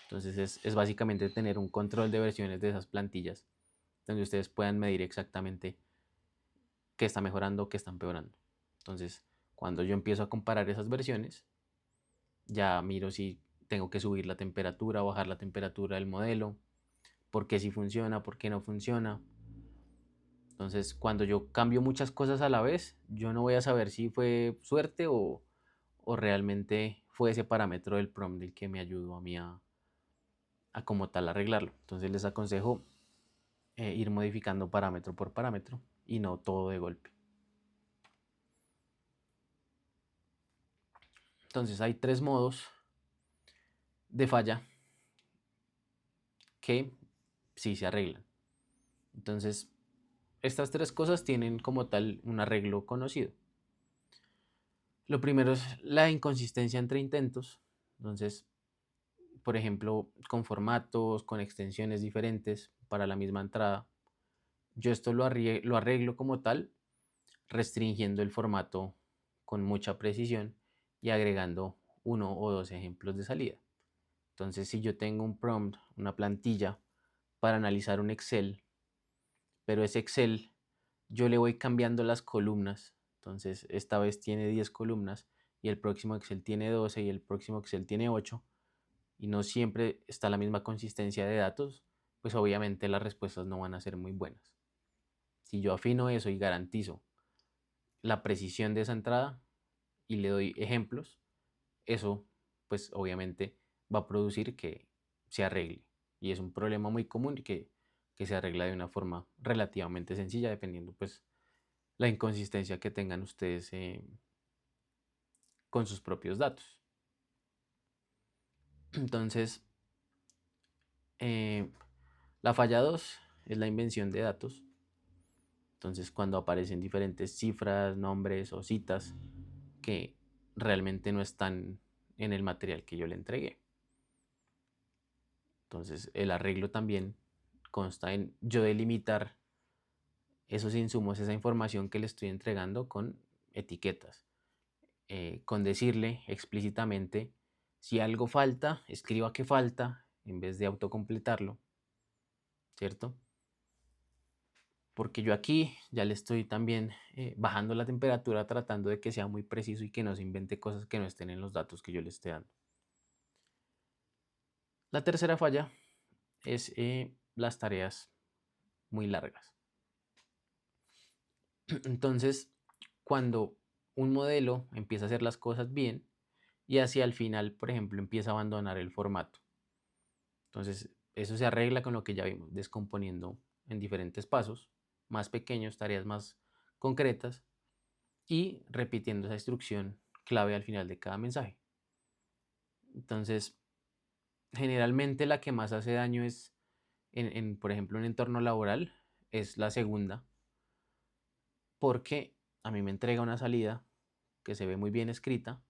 [SPEAKER 1] Entonces, es básicamente tener un control de versiones de esas plantillas, donde ustedes puedan medir exactamente qué está mejorando, qué está empeorando. Entonces, cuando yo empiezo a comparar esas versiones, ya miro si tengo que subir la temperatura, bajar la temperatura del modelo, por qué sí funciona, por qué no funciona. Entonces, cuando yo cambio muchas cosas a la vez, yo no voy a saber si fue suerte o realmente fue ese parámetro del prompt el que me ayudó a mí a como tal arreglarlo. Entonces les aconsejo ir modificando parámetro por parámetro y no todo de golpe. Entonces hay 3 modos de falla que sí se arreglan. Entonces, estas 3 cosas tienen como tal un arreglo conocido. Lo primero es la inconsistencia entre intentos. Entonces, por ejemplo, con formatos, con extensiones diferentes para la misma entrada. Yo esto lo arreglo como tal, restringiendo el formato con mucha precisión y agregando 1 o 2 ejemplos de salida. Entonces, si yo tengo un prompt, una plantilla para analizar un Excel, pero ese Excel yo le voy cambiando las columnas. Entonces, esta vez tiene 10 columnas y el próximo Excel tiene 12 y el próximo Excel tiene 8 y no siempre está la misma consistencia de datos, pues obviamente las respuestas no van a ser muy buenas. Si yo afino eso y garantizo la precisión de esa entrada y le doy ejemplos, eso pues obviamente va a producir que se arregle. Y es un problema muy común y que se arregla de una forma relativamente sencilla, dependiendo pues la inconsistencia que tengan ustedes con sus propios datos. Entonces, la falla 2 es la invención de datos. Entonces, cuando aparecen diferentes cifras, nombres o citas que realmente no están en el material que yo le entregué. Entonces, el arreglo también consta en yo delimitar esos insumos, esa información que le estoy entregando con etiquetas, con decirle explícitamente si algo falta, escriba que falta en vez de autocompletarlo, ¿cierto? Porque yo aquí ya le estoy también bajando la temperatura tratando de que sea muy preciso y que no se invente cosas que no estén en los datos que yo le esté dando. La tercera falla es las tareas muy largas. Entonces, cuando un modelo empieza a hacer las cosas bien y hacia el final, por ejemplo, empieza a abandonar el formato. Entonces, eso se arregla con lo que ya vimos, descomponiendo en diferentes pasos, más pequeños, tareas más concretas y repitiendo esa instrucción clave al final de cada mensaje. Entonces, generalmente la que más hace daño es, por ejemplo, en un entorno laboral, es la segunda, porque a mí me entrega una salida que se ve muy bien escrita,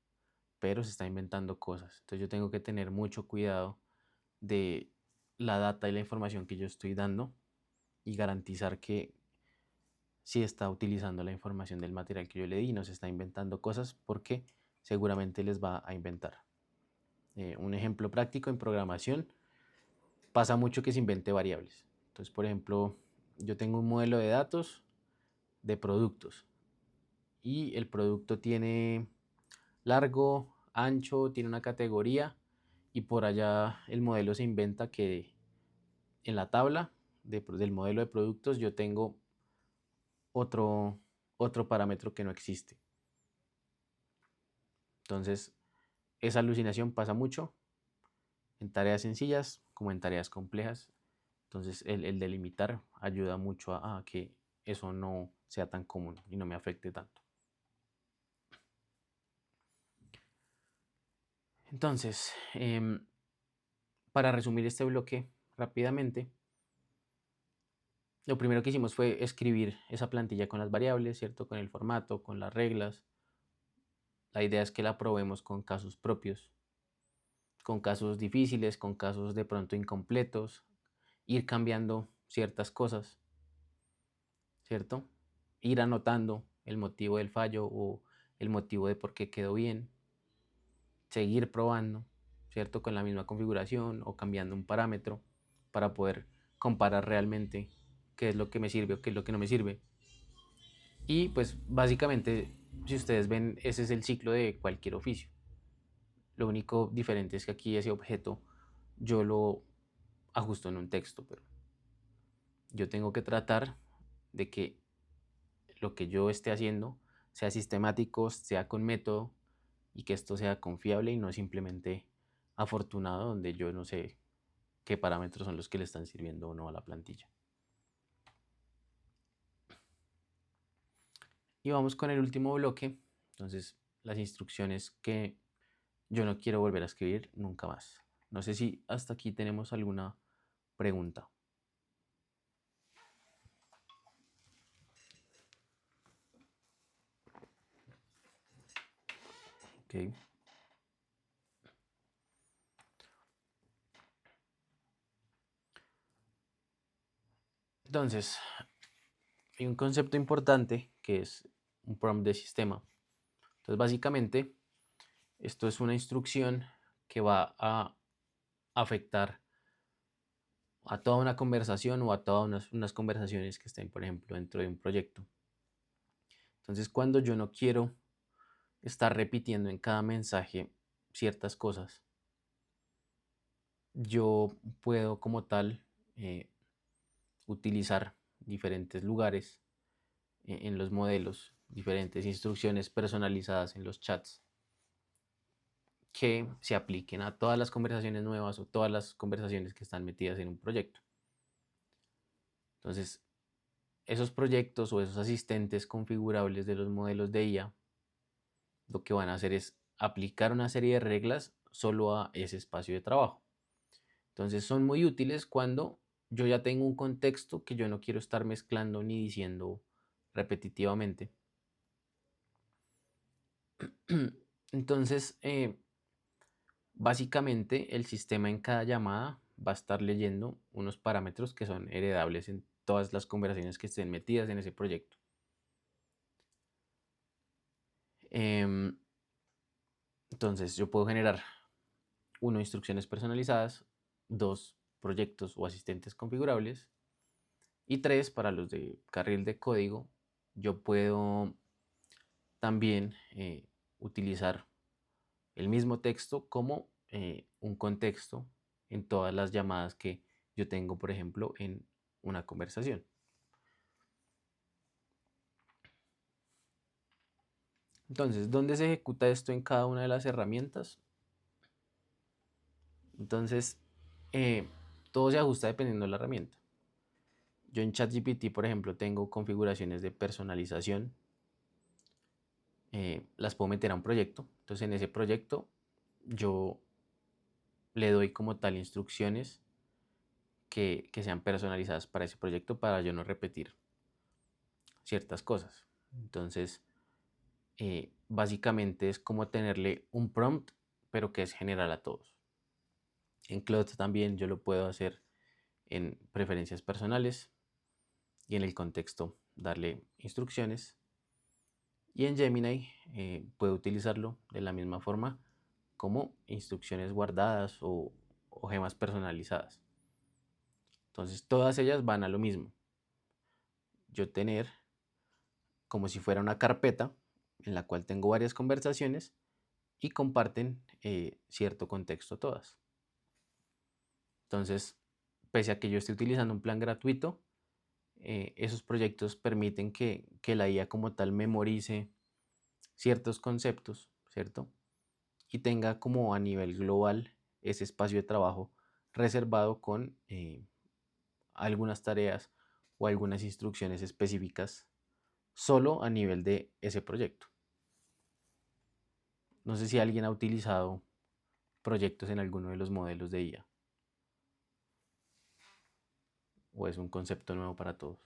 [SPEAKER 1] pero se está inventando cosas. Entonces yo tengo que tener mucho cuidado de la data y la información que yo estoy dando y garantizar que sí está utilizando la información del material que yo le di y no se está inventando cosas porque seguramente les va a inventar. Un ejemplo práctico en programación, pasa mucho que se invente variables. Entonces, por ejemplo, yo tengo un modelo de datos de productos y el producto tiene largo, ancho, tiene una categoría y por allá el modelo se inventa que en la tabla del modelo de productos yo tengo otro parámetro que no existe. Entonces, esa alucinación pasa mucho en tareas sencillas como en tareas complejas. Entonces, el delimitar ayuda mucho a que eso no sea tan común y no me afecte tanto. Entonces, para resumir este bloque rápidamente, lo primero que hicimos fue escribir esa plantilla con las variables, ¿cierto? Con el formato, con las reglas. La idea es que la probemos con casos propios, con casos difíciles, con casos de pronto incompletos, ir cambiando ciertas cosas, ¿cierto? Ir anotando el motivo del fallo o el motivo de por qué quedó bien, seguir probando, ¿cierto? Con la misma configuración o cambiando un parámetro para poder comparar realmente qué es lo que me sirve o qué es lo que no me sirve. Y pues básicamente, si ustedes ven, ese es el ciclo de cualquier oficio. Lo único diferente es que aquí ese objeto yo lo ajusto en un texto, pero yo tengo que tratar de que lo que yo esté haciendo sea sistemático, sea con método y que esto sea confiable y no simplemente afortunado donde yo no sé qué parámetros son los que le están sirviendo o no a la plantilla. Y vamos con el último bloque. Entonces, las instrucciones que yo no quiero volver a escribir nunca más. No sé si hasta aquí tenemos alguna pregunta. Ok. Entonces, hay un concepto importante que es un prompt de sistema. Entonces, básicamente, esto es una instrucción que va a afectar a toda una conversación o a todas unas conversaciones que estén, por ejemplo, dentro de un proyecto. Entonces, cuando yo no quiero estar repitiendo en cada mensaje ciertas cosas, yo puedo como tal utilizar diferentes lugares en los modelos, diferentes instrucciones personalizadas en los chats que se apliquen a todas las conversaciones nuevas o todas las conversaciones que están metidas en un proyecto. Entonces, esos proyectos o esos asistentes configurables de los modelos de IA, lo que van a hacer es aplicar una serie de reglas solo a ese espacio de trabajo. Entonces, son muy útiles cuando yo ya tengo un contexto que yo no quiero estar mezclando ni diciendo repetitivamente. Entonces, básicamente el sistema en cada llamada va a estar leyendo unos parámetros que son heredables en todas las conversaciones que estén metidas en ese proyecto. Entonces yo puedo generar 1, instrucciones personalizadas, 2, proyectos o asistentes configurables, y 3, para los de carril de código, yo puedo también utilizar el mismo texto como un contexto en todas las llamadas que yo tengo, por ejemplo, en una conversación. Entonces, ¿dónde se ejecuta esto en cada una de las herramientas? Entonces, todo se ajusta dependiendo de la herramienta. Yo en ChatGPT, por ejemplo, tengo configuraciones de personalización. Las puedo meter a un proyecto. Entonces, en ese proyecto, yo le doy como tal instrucciones que sean personalizadas para ese proyecto para yo no repetir ciertas cosas. Entonces, básicamente es como tenerle un prompt, pero que es general a todos. En Claude también yo lo puedo hacer en preferencias personales y en el contexto darle instrucciones. Y en Gemini puedo utilizarlo de la misma forma como instrucciones guardadas o gemas personalizadas. Entonces todas ellas van a lo mismo. Yo tener como si fuera una carpeta en la cual tengo varias conversaciones y comparten cierto contexto todas. Entonces, pese a que yo esté utilizando un plan gratuito, esos proyectos permiten que la IA como tal memorice ciertos conceptos, ¿cierto? Y tenga como a nivel global ese espacio de trabajo reservado con algunas tareas o algunas instrucciones específicas solo a nivel de ese proyecto. No sé si alguien ha utilizado proyectos en alguno de los modelos de IA o es un concepto nuevo para todos.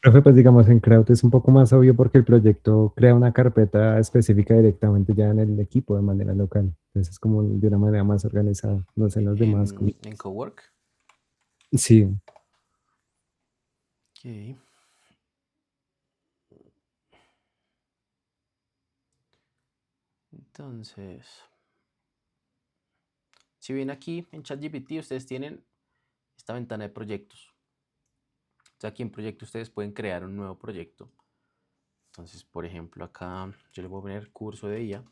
[SPEAKER 5] Profe, pues digamos en Crowd es un poco más obvio porque el proyecto crea una carpeta específica directamente ya en el equipo de manera local. Entonces es como de una manera más organizada. No sé en los demás.
[SPEAKER 1] En Cowork.
[SPEAKER 5] Sí,
[SPEAKER 1] Ok. Entonces, si ven aquí en ChatGPT, ustedes tienen esta ventana de proyectos. O sea, aquí en proyecto ustedes pueden crear un nuevo proyecto. Entonces, por ejemplo, acá yo le voy a poner curso de IA.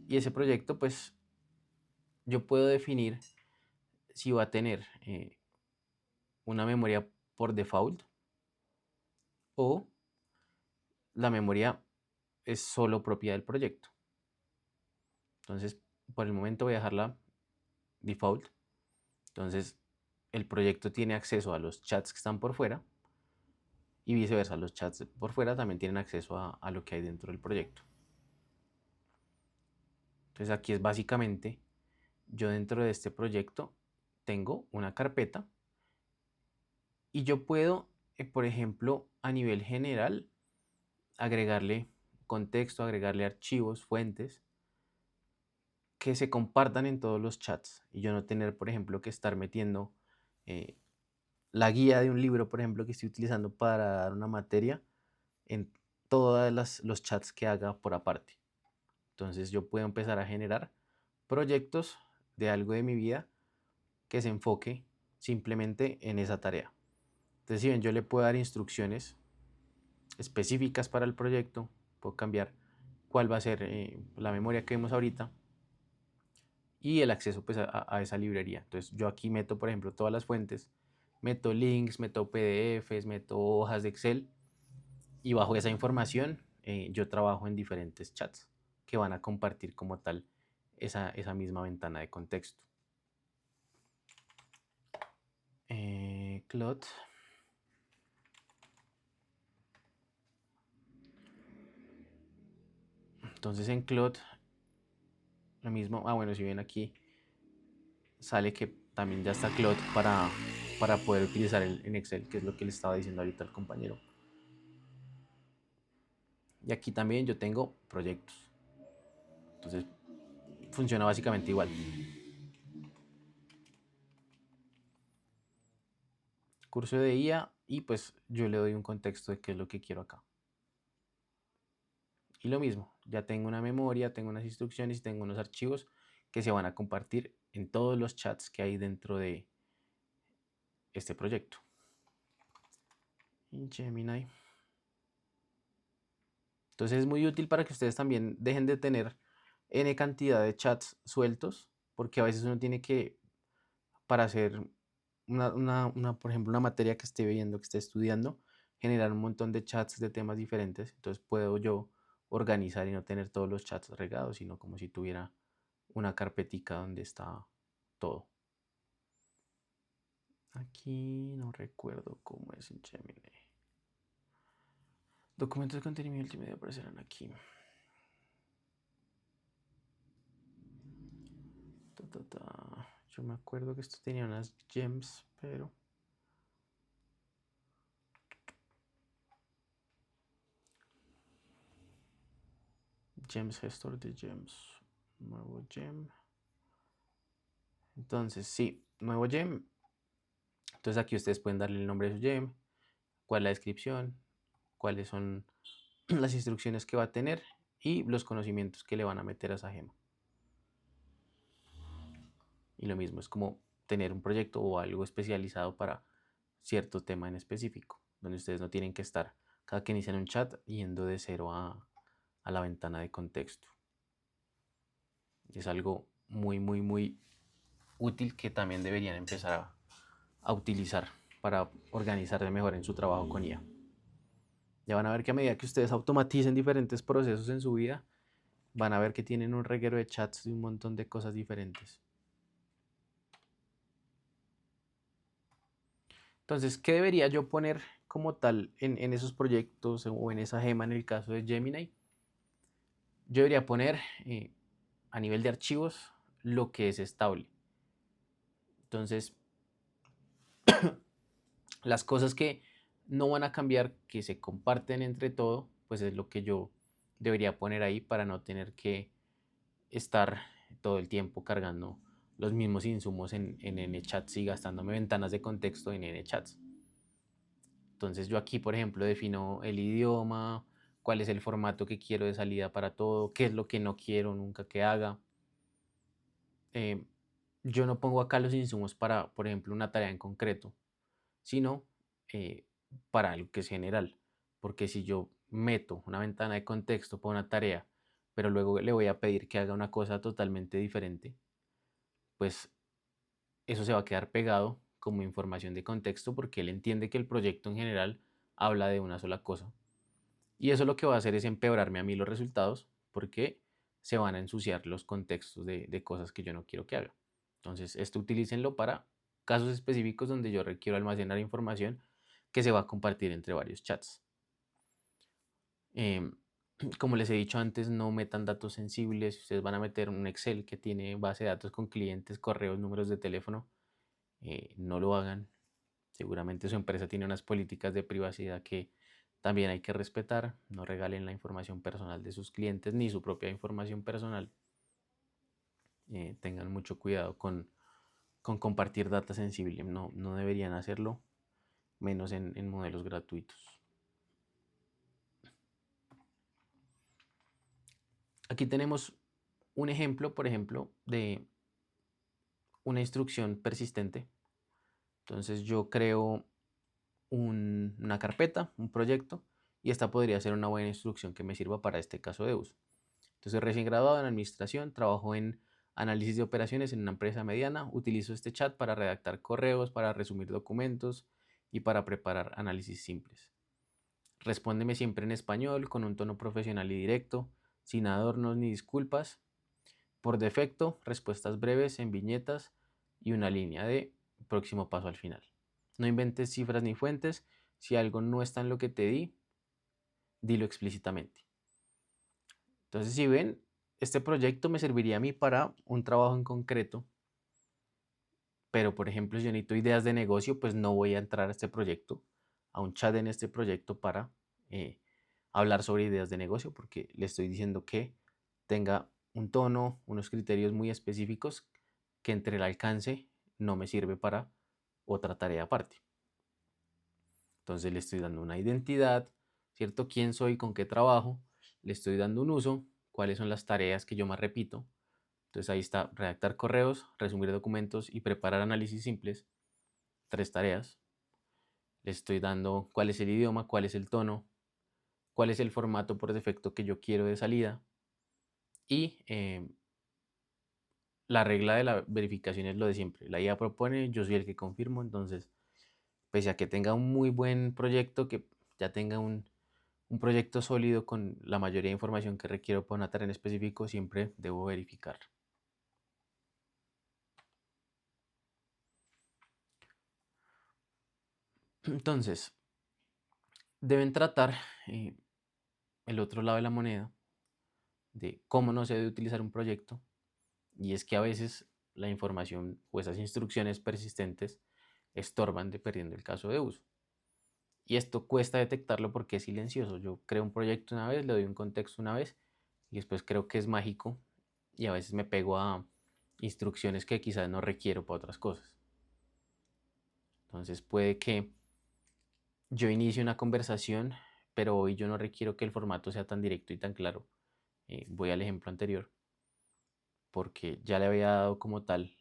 [SPEAKER 1] Y ese proyecto, pues, yo puedo definir si va a tener una memoria por default o la memoria es solo propiedad del proyecto. Entonces, por el momento voy a dejarla default. Entonces, el proyecto tiene acceso a los chats que están por fuera y viceversa, los chats por fuera también tienen acceso a lo que hay dentro del proyecto. Entonces, aquí es básicamente, yo dentro de este proyecto tengo una carpeta y yo puedo, por ejemplo, a nivel general, agregarle contexto, agregarle archivos, fuentes que se compartan en todos los chats y yo no tener, por ejemplo, que estar metiendo eh, la guía de un libro, por ejemplo, que estoy utilizando para dar una materia en todos los chats que haga por aparte. Entonces yo puedo empezar a generar proyectos de algo de mi vida que se enfoque simplemente en esa tarea. Entonces, si ven, yo le puedo dar instrucciones específicas para el proyecto, puedo cambiar cuál va a ser la memoria que vemos ahorita y el acceso pues, a esa librería. Entonces, yo aquí meto, por ejemplo, todas las fuentes, meto links, meto PDFs, meto hojas de Excel y bajo esa información yo trabajo en diferentes chats que van a compartir como tal esa misma ventana de contexto. Cloud. Entonces en Cloud lo mismo. Bueno, si ven aquí sale que también ya está Cloud para poder utilizar en Excel, que es lo que le estaba diciendo ahorita al compañero. Y aquí también yo tengo proyectos. Entonces funciona básicamente igual. Curso de IA y pues yo le doy un contexto de qué es lo que quiero acá. Y lo mismo, ya tengo una memoria, tengo unas instrucciones y tengo unos archivos que se van a compartir en todos los chats que hay dentro de este proyecto. Y Gemini. Entonces es muy útil para que ustedes también dejen de tener N cantidad de chats sueltos, porque a veces uno tiene que, para hacer por ejemplo, una materia que esté viendo, que esté estudiando, generar un montón de chats de temas diferentes. Entonces puedo yo organizar y no tener todos los chats regados, sino como si tuviera una carpetica donde está todo. Aquí no recuerdo cómo es en Gemini. Documentos de contenido multimedia aparecerán aquí. Yo me acuerdo que esto tenía unas gems, pero... Gems gestor de gems. Nuevo gem. Entonces, sí, nuevo gem. Entonces aquí ustedes pueden darle el nombre de su gem, cuál es la descripción, cuáles son las instrucciones que va a tener y los conocimientos que le van a meter a esa gema. Y lo mismo, es como tener un proyecto o algo especializado para cierto tema en específico, donde ustedes no tienen que estar cada que inician un chat yendo de cero a la ventana de contexto. Es algo muy, muy, muy útil que también deberían empezar a utilizar para organizarse mejor en su trabajo con IA. Ya van a ver que a medida que ustedes automaticen diferentes procesos en su vida, van a ver que tienen un reguero de chats y un montón de cosas diferentes. Entonces, ¿qué debería yo poner como tal en esos proyectos o en esa gema en el caso de Gemini? Yo debería poner a nivel de archivos lo que es estable. Entonces, las cosas que no van a cambiar, que se comparten entre todo, pues es lo que yo debería poner ahí para no tener que estar todo el tiempo cargando los mismos insumos en NChats y gastándome ventanas de contexto en NChats. Entonces yo aquí, por ejemplo, defino el idioma, cuál es el formato que quiero de salida para todo, qué es lo que no quiero nunca que haga. Yo no pongo acá los insumos para, por ejemplo, una tarea en concreto, sino para algo que es general. Porque si yo meto una ventana de contexto para una tarea, pero luego le voy a pedir que haga una cosa totalmente diferente, pues eso se va a quedar pegado como información de contexto porque él entiende que el proyecto en general habla de una sola cosa. Y eso lo que va a hacer es empeorarme a mí los resultados porque se van a ensuciar los contextos de cosas que yo no quiero que haga. Entonces, esto utilícenlo para casos específicos donde yo requiero almacenar información que se va a compartir entre varios chats. Como les he dicho antes, no metan datos sensibles. Si ustedes van a meter un Excel que tiene base de datos con clientes, correos, números de teléfono, no lo hagan. Seguramente su empresa tiene unas políticas de privacidad que También hay que respetar, no regalen la información personal de sus clientes ni su propia información personal. Tengan mucho cuidado con compartir data sensible, no deberían hacerlo, menos en modelos gratuitos. Aquí tenemos un ejemplo, por ejemplo, de una instrucción persistente. Entonces yo creo una carpeta, un proyecto, y esta podría ser una buena instrucción que me sirva para este caso de uso. Entonces, recién graduado en administración, trabajo en análisis de operaciones en una empresa mediana, utilizo este chat para redactar correos, para resumir documentos y para preparar análisis simples. Respóndeme siempre en español, con un tono profesional y directo, sin adornos ni disculpas. Por defecto, respuestas breves en viñetas y una línea de próximo paso al final. No inventes cifras ni fuentes. Si algo no está en lo que te di, dilo explícitamente. Entonces, si ven, este proyecto me serviría a mí para un trabajo en concreto, pero por ejemplo, si yo necesito ideas de negocio, pues no voy a entrar a este proyecto, a un chat en este proyecto para hablar sobre ideas de negocio, porque le estoy diciendo que tenga un tono, unos criterios muy específicos que entre el alcance no me sirve para otra tarea aparte. Entonces le estoy dando una identidad, ¿cierto? ¿Quién soy? ¿Con qué trabajo? Le estoy dando un uso, cuáles son las tareas que yo más repito. Entonces ahí está, redactar correos, resumir documentos y preparar análisis simples. 3 tareas. Le estoy dando cuál es el idioma, cuál es el tono, cuál es el formato por defecto que yo quiero de salida. Y la regla de la verificación es lo de siempre. La IA propone, yo soy el que confirmo. Entonces, pese a que tenga un muy buen proyecto, que ya tenga un proyecto sólido con la mayoría de información que requiero para una tarea en específico, siempre debo verificar. Entonces, deben tratar el otro lado de la moneda, de cómo no se debe utilizar un proyecto, y es que a veces la información o esas instrucciones persistentes estorban dependiendo del caso de uso. Y esto cuesta detectarlo porque es silencioso. Yo creo un proyecto una vez, le doy un contexto una vez y después creo que es mágico y a veces me pego a instrucciones que quizás no requiero para otras cosas. Entonces puede que yo inicie una conversación, pero hoy yo no requiero que el formato sea tan directo y tan claro. Voy al ejemplo anterior, porque ya le había dado como tal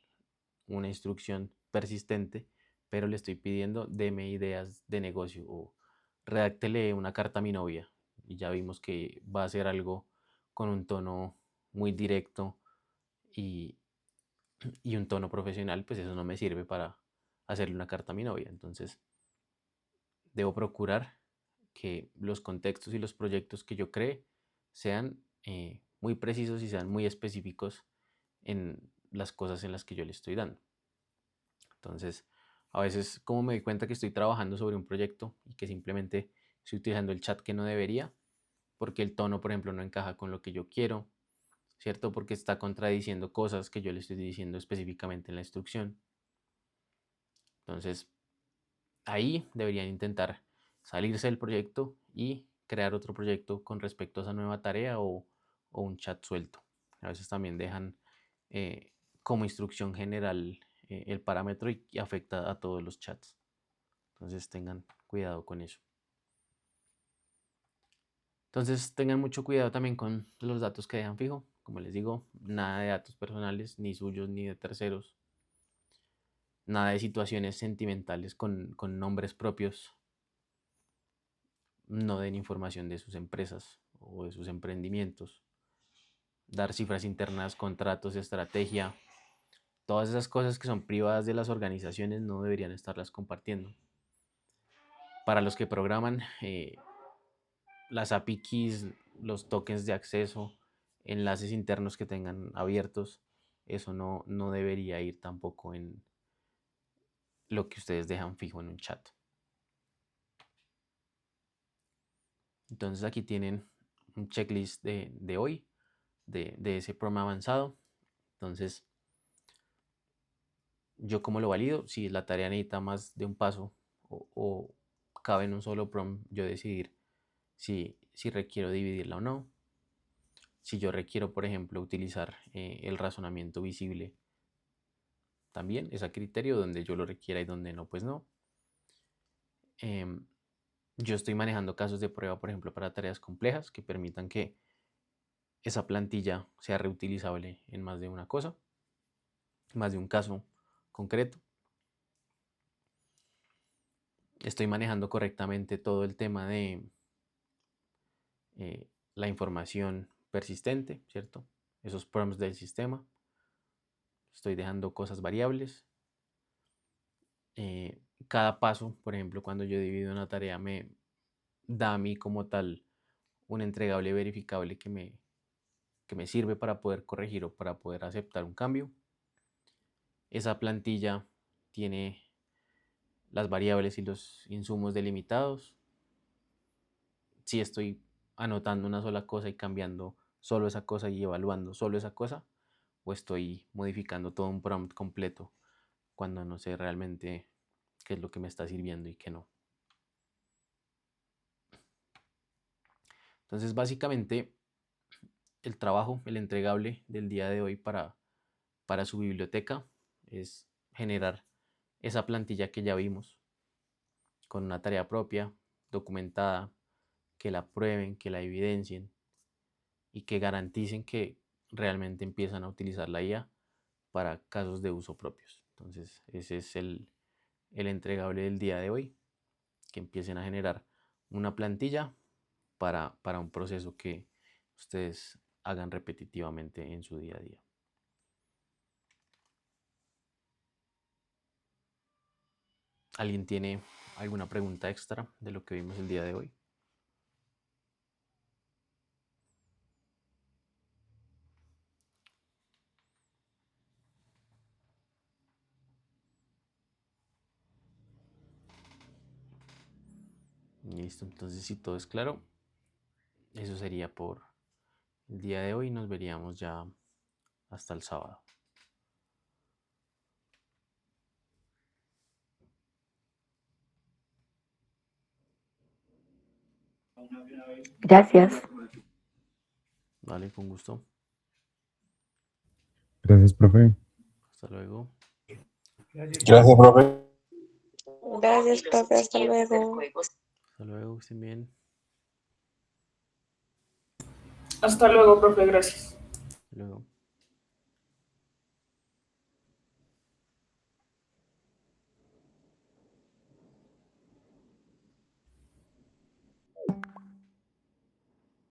[SPEAKER 1] una instrucción persistente, pero le estoy pidiendo deme ideas de negocio o redáctele una carta a mi novia. Y ya vimos que va a ser algo con un tono muy directo y, y un tono profesional, pues eso no me sirve para hacerle una carta a mi novia. Entonces, debo procurar que los contextos y los proyectos que yo cree sean muy precisos y sean muy específicos en las cosas en las que yo le estoy dando. Entonces, a veces como me doy cuenta que estoy trabajando sobre un proyecto y que simplemente estoy utilizando el chat que no debería, porque el tono, por ejemplo, no encaja con lo que yo quiero, ¿cierto? Porque está contradiciendo cosas que yo le estoy diciendo específicamente en la instrucción. Entonces, ahí deberían intentar salirse del proyecto y crear otro proyecto con respecto a esa nueva tarea o un chat suelto. A veces también dejan como instrucción general el parámetro y afecta a todos los chats. Entonces tengan cuidado con eso. Entonces tengan mucho cuidado también con los datos que dejan fijo. Como les digo, nada de datos personales, ni suyos ni de terceros. Nada de situaciones sentimentales con nombres propios. No den información de sus empresas o de sus emprendimientos. Dar cifras internas, contratos, estrategia. Todas esas cosas que son privadas de las organizaciones no deberían estarlas compartiendo. Para los que programan, las API keys, los tokens de acceso, enlaces internos que tengan abiertos, eso no debería ir tampoco en lo que ustedes dejan fijo en un chat. Entonces aquí tienen un checklist de hoy, de ese programa avanzado. Entonces, ¿yo cómo lo valido? Si la tarea necesita más de un paso o cabe en un solo prompt, yo decidir si requiero dividirla o no. Si yo requiero, por ejemplo, utilizar el razonamiento visible, también es a criterio, donde yo lo requiera y donde no, pues no. Yo estoy manejando casos de prueba, por ejemplo, para tareas complejas que permitan que esa plantilla sea reutilizable en más de una cosa, más de un caso concreto. Estoy manejando correctamente todo el tema de la información persistente, ¿cierto? Esos prompts del sistema. Estoy dejando cosas variables. Cada paso, por ejemplo, cuando yo divido una tarea, me da a mí como tal un entregable verificable que me sirve para poder corregir o para poder aceptar un cambio. Esa plantilla tiene las variables y los insumos delimitados. Si estoy anotando una sola cosa y cambiando solo esa cosa y evaluando solo esa cosa, o estoy modificando todo un prompt completo cuando no sé realmente qué es lo que me está sirviendo y qué no. Entonces, básicamente, el trabajo, el entregable del día de hoy para su biblioteca es generar esa plantilla que ya vimos con una tarea propia, documentada, que la prueben, que la evidencien y que garanticen que realmente empiezan a utilizar la IA para casos de uso propios. Entonces, ese es el entregable del día de hoy, que empiecen a generar una plantilla para un proceso que ustedes hagan repetitivamente en su día a día. ¿Alguien tiene alguna pregunta extra de lo que vimos el día de hoy? Listo, entonces si todo es claro, eso sería por el día de hoy. Nos veríamos ya hasta el sábado.
[SPEAKER 7] Gracias.
[SPEAKER 1] Vale, con gusto.
[SPEAKER 5] Gracias, profe.
[SPEAKER 1] Hasta luego.
[SPEAKER 8] Gracias, profe.
[SPEAKER 3] Gracias, profe. Hasta luego.
[SPEAKER 1] Hasta luego, que estén bien.
[SPEAKER 9] Hasta luego, profe, gracias.
[SPEAKER 1] Hasta luego.